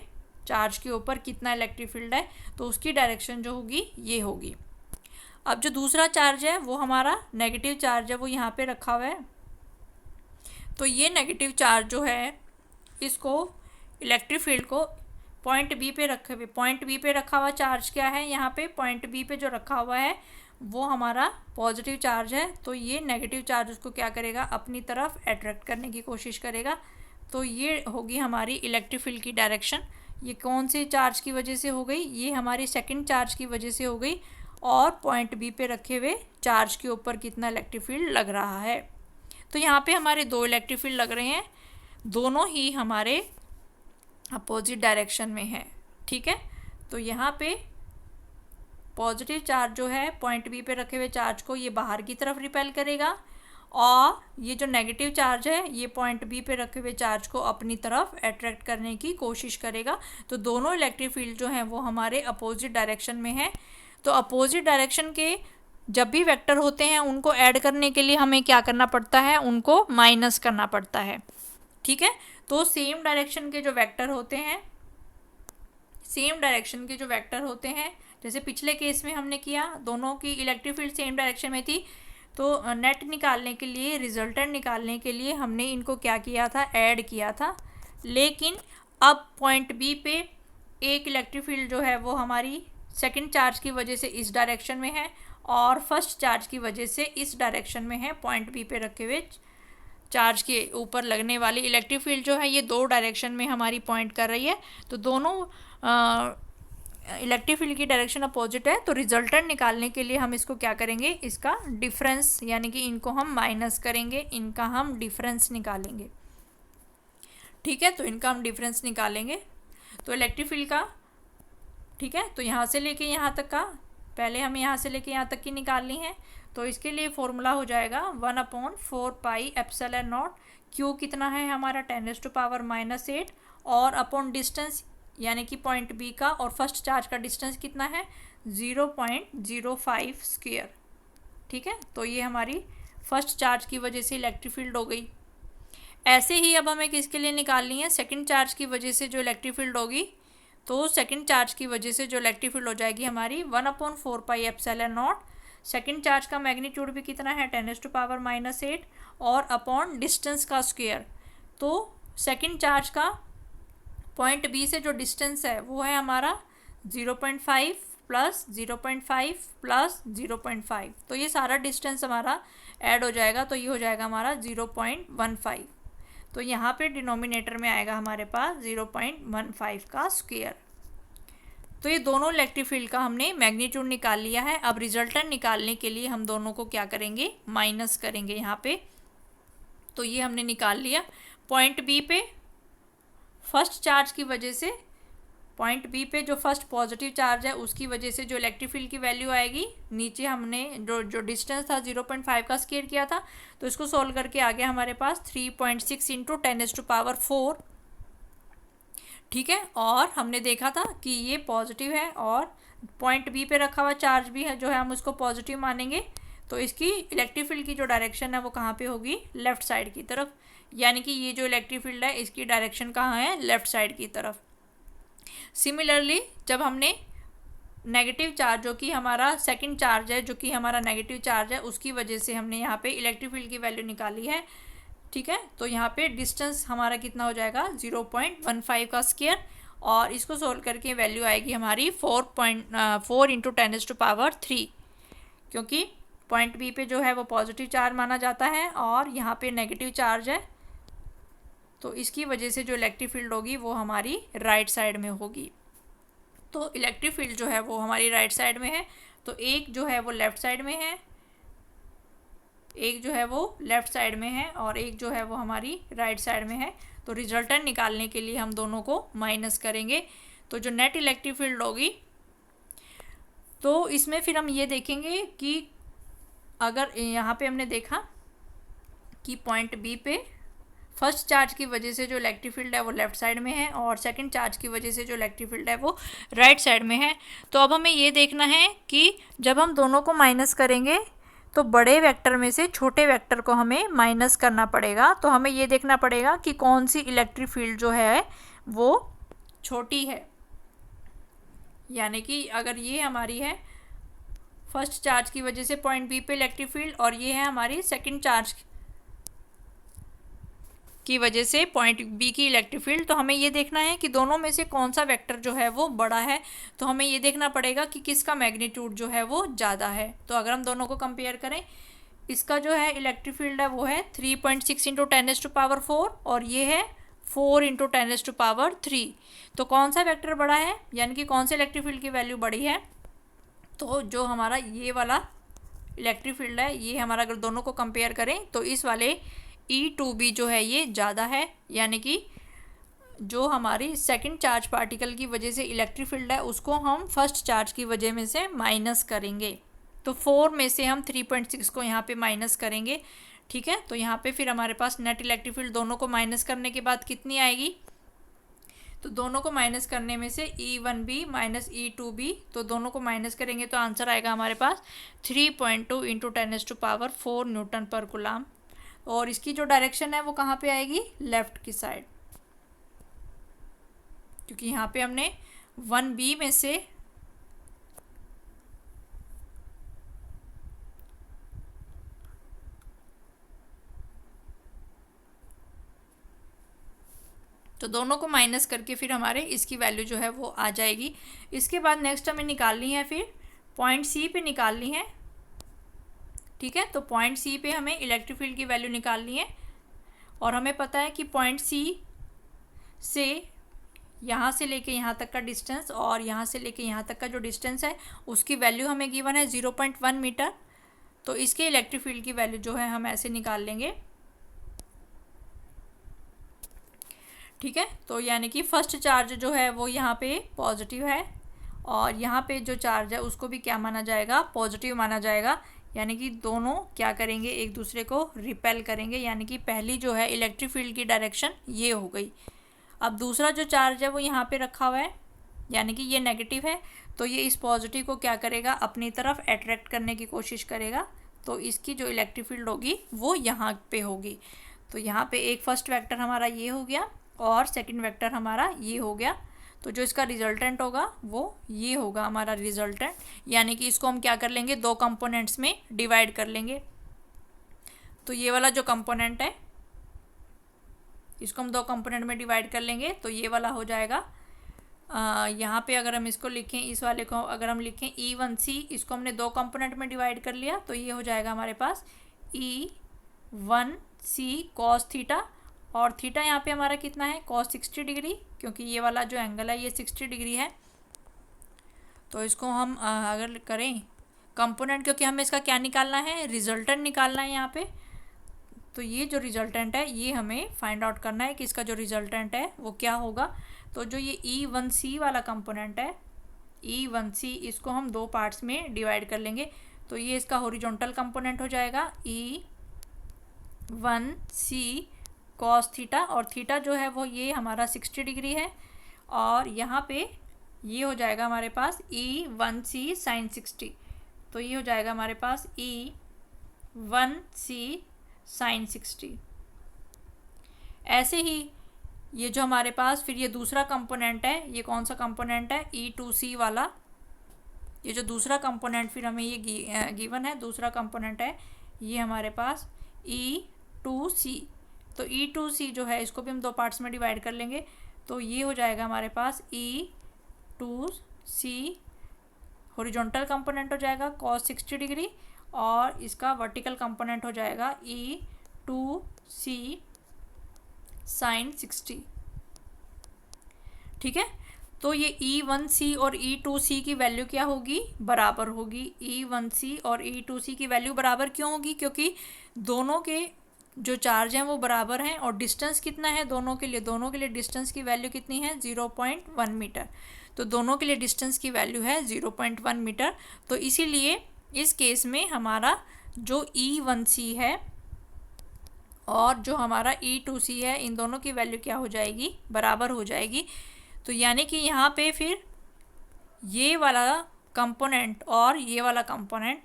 चार्ज के ऊपर कितना इलेक्ट्रिक फील्ड है, तो उसकी डायरेक्शन जो होगी ये होगी। अब जो दूसरा चार्ज है वो हमारा नेगेटिव चार्ज है, वो यहाँ पे रखा हुआ है। तो ये नेगेटिव चार्ज जो है इसको इलेक्ट्रिक फील्ड को पॉइंट बी पे रखे हुए, पॉइंट बी पे रखा हुआ चार्ज क्या है, यहाँ पे पॉइंट बी पे जो रखा हुआ है वो हमारा पॉजिटिव चार्ज है। तो ये नेगेटिव चार्ज उसको क्या करेगा, अपनी तरफ अट्रैक्ट करने की कोशिश करेगा। तो ये होगी हमारी इलेक्ट्रिक फील्ड की डायरेक्शन। ये कौन से चार्ज की वजह से हो गई, ये हमारी सेकंड चार्ज की वजह से हो गई, और पॉइंट बी पे रखे हुए चार्ज के ऊपर कितना इलेक्ट्रिक फील्ड लग रहा है। तो यहाँ पे हमारे दो इलेक्ट्रिक फील्ड लग रहे हैं, दोनों ही हमारे अपोजिट डायरेक्शन में है, ठीक है। तो यहाँ पे पॉजिटिव चार्ज जो है पॉइंट बी पे रखे हुए चार्ज को ये बाहर की तरफ रिपेल करेगा, और ये जो नेगेटिव चार्ज है ये पॉइंट बी पे रखे हुए चार्ज को अपनी तरफ अट्रैक्ट करने की कोशिश करेगा। तो दोनों इलेक्ट्रिक फील्ड जो हैं वो हमारे अपोजिट डायरेक्शन में है। तो अपोजिट डायरेक्शन के जब भी वेक्टर होते हैं उनको ऐड करने के लिए हमें क्या करना पड़ता है, उनको माइनस करना पड़ता है, ठीक है। तो सेम डायरेक्शन के जो वेक्टर होते हैं, सेम डायरेक्शन के जो वेक्टर होते हैं, जैसे पिछले केस में हमने किया, दोनों की इलेक्ट्रिक फील्ड सेम डायरेक्शन में थी, तो नेट निकालने के लिए, रिजल्टेंट निकालने के लिए हमने इनको क्या किया था, ऐड किया था। लेकिन अब पॉइंट बी पे एक इलेक्ट्रिक फील्ड जो है वो हमारी सेकंड चार्ज की वजह से इस डायरेक्शन में है, और फर्स्ट चार्ज की वजह से इस डायरेक्शन में है। पॉइंट बी पे रखे हुए चार्ज के ऊपर लगने वाली इलेक्ट्रिक फील्ड जो है ये दो डायरेक्शन में हमारी पॉइंट कर रही है। तो दोनों इलेक्ट्रिक फील्ड की डायरेक्शन अपोजिट है। तो रिजल्टेंट निकालने के लिए हम इसको क्या करेंगे, इसका डिफरेंस, यानी कि इनको हम माइनस करेंगे, इनका हम डिफरेंस निकालेंगे, ठीक है। तो इनका हम डिफरेंस निकालेंगे। तो इलेक्ट्रिक फील्ड का, ठीक है, तो यहाँ से लेके यहाँ तक का, पहले हमें यहाँ से लेके यहाँ तक की निकालनी है। तो इसके लिए फॉर्मूला हो जाएगा 1/4 पाई एप्सिलॉन नॉट, क्यू कितना है हमारा 10⁻⁻8, और अपॉन डिस्टेंस यानी कि पॉइंट बी का और फर्स्ट चार्ज का डिस्टेंस कितना है 0.05 स्क्वायर, ठीक है। तो ये हमारी फर्स्ट चार्ज की वजह से इलेक्ट्रिक फील्ड हो गई। ऐसे ही अब हमें किसके लिए निकालनी है, सेकंड चार्ज की वजह से जो इलेक्ट्रिक फील्ड होगी, तो सेकंड चार्ज की वजह से जो इलेक्ट्रिक फील्ड हो जाएगी हमारी 1/4πε0। सेकंड चार्ज का मैग्नीट्यूड भी कितना है 10⁻⁻8 और अपॉन डिस्टेंस का स्क्वायर। तो सेकंड चार्ज का पॉइंट बी से जो डिस्टेंस है वो है हमारा 0.5 प्लस 0.5 प्लस 0.5। तो ये सारा डिस्टेंस हमारा ऐड हो जाएगा, तो ये हो जाएगा हमारा 0.15। तो यहाँ पे डिनोमिनेटर में आएगा हमारे पास 0.15 का स्क्वायर। तो ये दोनों इलेक्ट्रिक फील्ड का हमने मैग्नीट्यूड निकाल लिया है। अब रिजल्टेंट निकालने के लिए हम दोनों को क्या करेंगे, माइनस करेंगे यहाँ पे। तो ये हमने निकाल लिया। पॉइंट बी पे फर्स्ट चार्ज की वजह से, पॉइंट बी पे जो फर्स्ट पॉजिटिव चार्ज है उसकी वजह से जो इलेक्ट्रिक फील्ड की वैल्यू आएगी, नीचे हमने जो डिस्टेंस था 0.5 का स्क्वायर किया था, तो इसको सोल्व करके आ गया हमारे पास 3.6 × 10⁻⁴। ठीक है, और हमने देखा था कि ये पॉजिटिव है और पॉइंट बी पे रखा हुआ चार्ज भी है जो है हम उसको पॉजिटिव मानेंगे। तो इसकी इलेक्ट्रिक फील्ड की जो डायरेक्शन है वो कहाँ पे होगी, लेफ़्ट साइड की तरफ। यानी कि ये जो इलेक्ट्रिक फील्ड है इसकी डायरेक्शन कहाँ है, लेफ़्ट साइड की तरफ। सिमिलरली जब हमने नेगेटिव चार्ज, जो कि हमारा सेकंड चार्ज है, जो कि हमारा नेगेटिव चार्ज है, उसकी वजह से हमने यहाँ पे इलेक्ट्रिक फील्ड की वैल्यू निकाली है। ठीक है, तो यहाँ पे डिस्टेंस हमारा कितना हो जाएगा 0.15 का स्क्वायर, और इसको सोल्व करके वैल्यू आएगी हमारी 4 × 10⁻3, क्योंकि पॉइंट बी पे जो है वो पॉजिटिव चार्ज माना जाता है और यहाँ पे नेगेटिव चार्ज है। तो इसकी वजह से जो इलेक्ट्रिक फील्ड होगी वो हमारी राइट साइड में होगी। तो इलेक्ट्रिक फील्ड जो है वो हमारी राइट साइड में है, तो एक जो है वो लेफ़्ट साइड में है, एक जो है वो लेफ़्ट साइड में है और एक जो है वो हमारी राइट साइड में है। तो रिजल्टेंट निकालने के लिए हम दोनों को माइनस करेंगे। तो जो नेट इलेक्ट्रिक फील्ड होगी, तो इसमें फिर हम ये देखेंगे कि अगर यहाँ पे हमने देखा कि पॉइंट बी पे फर्स्ट चार्ज की वजह से जो इलेक्ट्रिक फील्ड है वो लेफ़्ट साइड में है और सेकंड चार्ज की वजह से जो इलेक्ट्रिक फील्ड है वो राइट साइड में है। तो अब हमें ये देखना है कि जब हम दोनों को माइनस करेंगे तो बड़े वेक्टर में से छोटे वेक्टर को हमें माइनस करना पड़ेगा। तो हमें ये देखना पड़ेगा कि कौन सी इलेक्ट्रिक फील्ड जो है वो छोटी है। यानी कि अगर ये हमारी है फर्स्ट चार्ज की वजह से पॉइंट बी पे इलेक्ट्रिक फील्ड और ये है हमारी सेकंड चार्ज की वजह से पॉइंट बी की इलेक्ट्रिक फील्ड, तो हमें ये देखना है कि दोनों में से कौन सा वेक्टर जो है वो बड़ा है। तो हमें ये देखना पड़ेगा कि किसका मैग्नीट्यूड जो है वो ज़्यादा है। तो अगर हम दोनों को कंपेयर करें, इसका जो है इलेक्ट्रिक फील्ड है वो है 3.6 × 10⁻⁴ और ये है 4 × 10⁻3। तो कौन सा वेक्टर बड़ा है, यानी कि कौन से इलेक्ट्रिक फील्ड की वैल्यू बड़ी है। तो जो हमारा ये वाला इलेक्ट्रिक फील्ड है, ये हमारा अगर दोनों को कंपेयर करें तो इस वाले E2b जो है ये ज़्यादा है। यानी कि जो हमारी सेकंड चार्ज पार्टिकल की वजह से इलेक्ट्रिक फील्ड है उसको हम फर्स्ट चार्ज की वजह में से माइनस करेंगे। तो 4 में से हम 3.6 को यहाँ पे माइनस करेंगे। ठीक है, तो यहाँ पे फिर हमारे पास नेट इलेक्ट्रिक फील्ड दोनों को माइनस करने के बाद कितनी आएगी। तो दोनों को माइनस करने में से E1b माइनस E2b, तो दोनों को माइनस करेंगे तो आंसर आएगा हमारे पास 3.2 × 10⁴ न्यूटन पर कूलम। और इसकी जो डायरेक्शन है वो कहाँ पे आएगी, लेफ़्ट की साइड, क्योंकि यहाँ पे हमने 1b में से तो दोनों को माइनस करके फिर हमारे इसकी वैल्यू जो है वो आ जाएगी। इसके बाद नेक्स्ट हमें निकालनी है, फिर पॉइंट सी पे निकालनी है। ठीक है, तो पॉइंट सी पे हमें इलेक्ट्रिक फील्ड की वैल्यू निकालनी है और हमें पता है कि पॉइंट सी से यहाँ से लेके यहाँ तक का डिस्टेंस और यहाँ से लेके यहाँ तक का जो डिस्टेंस है उसकी वैल्यू हमें गिवन है 0.1 मीटर। तो इसके इलेक्ट्रिक फील्ड की वैल्यू जो है हम ऐसे निकाल लेंगे। ठीक है, तो यानी कि फर्स्ट चार्ज जो है वो यहाँ पे पॉजिटिव है और यहाँ पे जो चार्ज है उसको भी क्या माना जाएगा, पॉजिटिव माना जाएगा। यानी कि दोनों क्या करेंगे, एक दूसरे को रिपेल करेंगे। यानी कि पहली जो है इलेक्ट्रिक फील्ड की डायरेक्शन ये हो गई। अब दूसरा जो चार्ज है वो यहाँ पे रखा हुआ है, यानी कि ये नेगेटिव है, तो ये इस पॉजिटिव को क्या करेगा, अपनी तरफ अट्रैक्ट करने की कोशिश करेगा। तो इसकी जो इलेक्ट्रिक फील्ड होगी वो यहाँ पे होगी। तो यहाँ पे एक फर्स्ट वेक्टर हमारा ये हो गया और सेकंड वेक्टर हमारा ये हो गया। तो जो इसका रिजल्टेंट होगा वो ये होगा हमारा रिजल्टेंट, यानी कि इसको हम क्या कर लेंगे, दो कंपोनेंट्स में डिवाइड कर लेंगे। तो ये वाला जो कंपोनेंट है इसको हम दो कंपोनेंट में डिवाइड कर लेंगे, तो ये वाला हो जाएगा यहाँ पे अगर हम इसको लिखें, इस वाले को अगर हम लिखें E1C, इसको हमने दो कंपोनेंट में डिवाइड कर लिया, तो ये हो जाएगा हमारे पास E1C cos थीटा, और थीटा यहाँ पे हमारा कितना है, cos 60 डिग्री, क्योंकि ये वाला जो एंगल है ये 60 डिग्री है। तो इसको हम अगर करें कंपोनेंट, क्योंकि हमें इसका क्या निकालना है, रिजल्टेंट निकालना है यहाँ पे, तो ये जो रिजल्टेंट है ये हमें फाइंड आउट करना है कि इसका जो रिजल्टेंट है वो क्या होगा। तो जो ये E1C वाला कंपोनेंट है, E1C, इसको हम दो पार्ट्स में डिवाइड कर लेंगे। तो ये इसका हॉरिजॉन्टल कंपोनेंट हो जाएगा E1C cos थीटा, और थीटा जो है वो ये हमारा 60 डिग्री है, और यहाँ पे ये हो जाएगा हमारे पास E1C sin 60। तो ये हो जाएगा हमारे पास E1C sin 60। ऐसे ही ये जो हमारे पास फिर ये दूसरा कंपोनेंट है, ये कौन सा कंपोनेंट है, E2C वाला। ये जो दूसरा कंपोनेंट फिर हमें ये गिवन है, दूसरा कंपोनेंट है ये हमारे पास E2C। तो E2C जो है इसको भी हम दो पार्ट्स में डिवाइड कर लेंगे। तो ये हो जाएगा हमारे पास E2C हॉरिजॉन्टल कंपोनेंट हो जाएगा cos 60 डिग्री, और इसका वर्टिकल कंपोनेंट हो जाएगा E2C sin 60। ठीक है, तो ये E1C और E2C की वैल्यू क्या होगी, बराबर होगी। E1C और E2C की वैल्यू बराबर क्यों होगी, क्योंकि दोनों के जो चार्ज हैं वो बराबर हैं, और डिस्टेंस कितना है दोनों के लिए डिस्टेंस की वैल्यू कितनी है, 0.1 मीटर। तो दोनों के लिए डिस्टेंस की वैल्यू है 0.1 मीटर। तो इसीलिए इस केस में हमारा जो E1C है और जो हमारा E2C है, इन दोनों की वैल्यू क्या हो जाएगी, बराबर हो जाएगी। तो यानी कि यहाँ पे फिर ये वाला कंपोनेंट और ये वाला कंपोनेंट,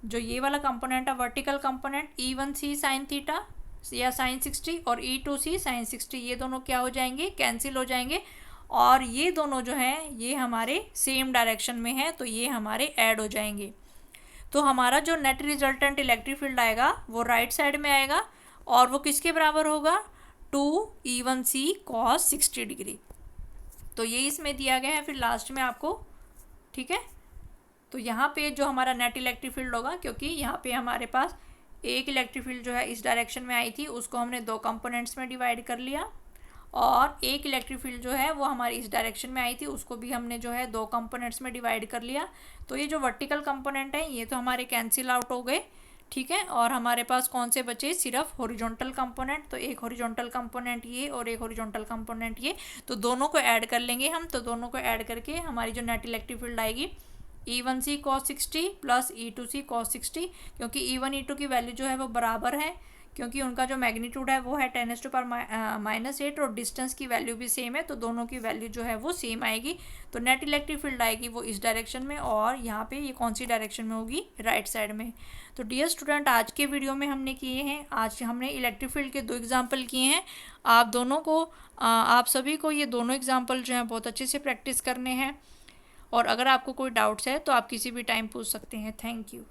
जो ये वाला कंपोनेंट है vertical component E1C sin theta या sin 60 और E2C sin 60, ये दोनों क्या हो जाएंगे, कैंसिल हो जाएंगे, और ये दोनों जो हैं ये हमारे सेम डायरेक्शन में है, तो ये हमारे ऐड हो जाएंगे। तो हमारा जो नेट रिजल्टेंट इलेक्ट्रिक फील्ड आएगा वो राइट साइड में आएगा, और वो किसके बराबर होगा, 2E1C cos 60 डिग्री। तो ये इसमें दिया गया है फिर लास्ट में आपको। ठीक है, तो यहाँ पे जो हमारा नेट इलेक्ट्रिक फील्ड होगा, क्योंकि यहाँ पे हमारे पास एक इलेक्ट्रिक फील्ड जो है इस डायरेक्शन में आई थी, उसको हमने दो कंपोनेंट्स में डिवाइड कर लिया, और एक इलेक्ट्रिक फील्ड जो है वो हमारी इस डायरेक्शन में आई थी, उसको भी हमने जो है दो कंपोनेंट्स में डिवाइड कर लिया। तो ये जो वर्टिकल कंपोनेंट है ये तो हमारे कैंसिल आउट हो गए। ठीक है, और हमारे पास कौन से बचे, सिर्फ हॉरिजॉन्टल कंपोनेंट। तो एक हॉरिजॉन्टल कंपोनेंट ये और एक हॉरिजॉन्टल कंपोनेंट ये, तो दोनों को ऐड कर लेंगे हम। तो दोनों को ऐड करके हमारी जो नेट इलेक्ट्रिक फील्ड आएगी E1C cos 60 plus E2C cos 60, क्योंकि E1 E2 की वैल्यू जो है वो बराबर है, क्योंकि उनका जो मैग्नीट्यूड है वो है 10⁻⁻⁸, और डिस्टेंस की वैल्यू भी सेम है, तो दोनों की वैल्यू जो है वो सेम आएगी। तो नेट इलेक्ट्रिक फील्ड आएगी वो इस डायरेक्शन में, और यहाँ पे ये कौन सी डायरेक्शन में होगी, राइट साइड में। तो डियर स्टूडेंट, आज के वीडियो में हमने किए हैं, आज हमने इलेक्ट्रिक फील्ड के दो एग्जाम्पल किए हैं। आप दोनों को आप सभी को ये दोनों एग्जाम्पल जो हैं बहुत अच्छे से प्रैक्टिस करने हैं, और अगर आपको कोई डाउट्स है तो आप किसी भी टाइम पूछ सकते हैं। Thank you.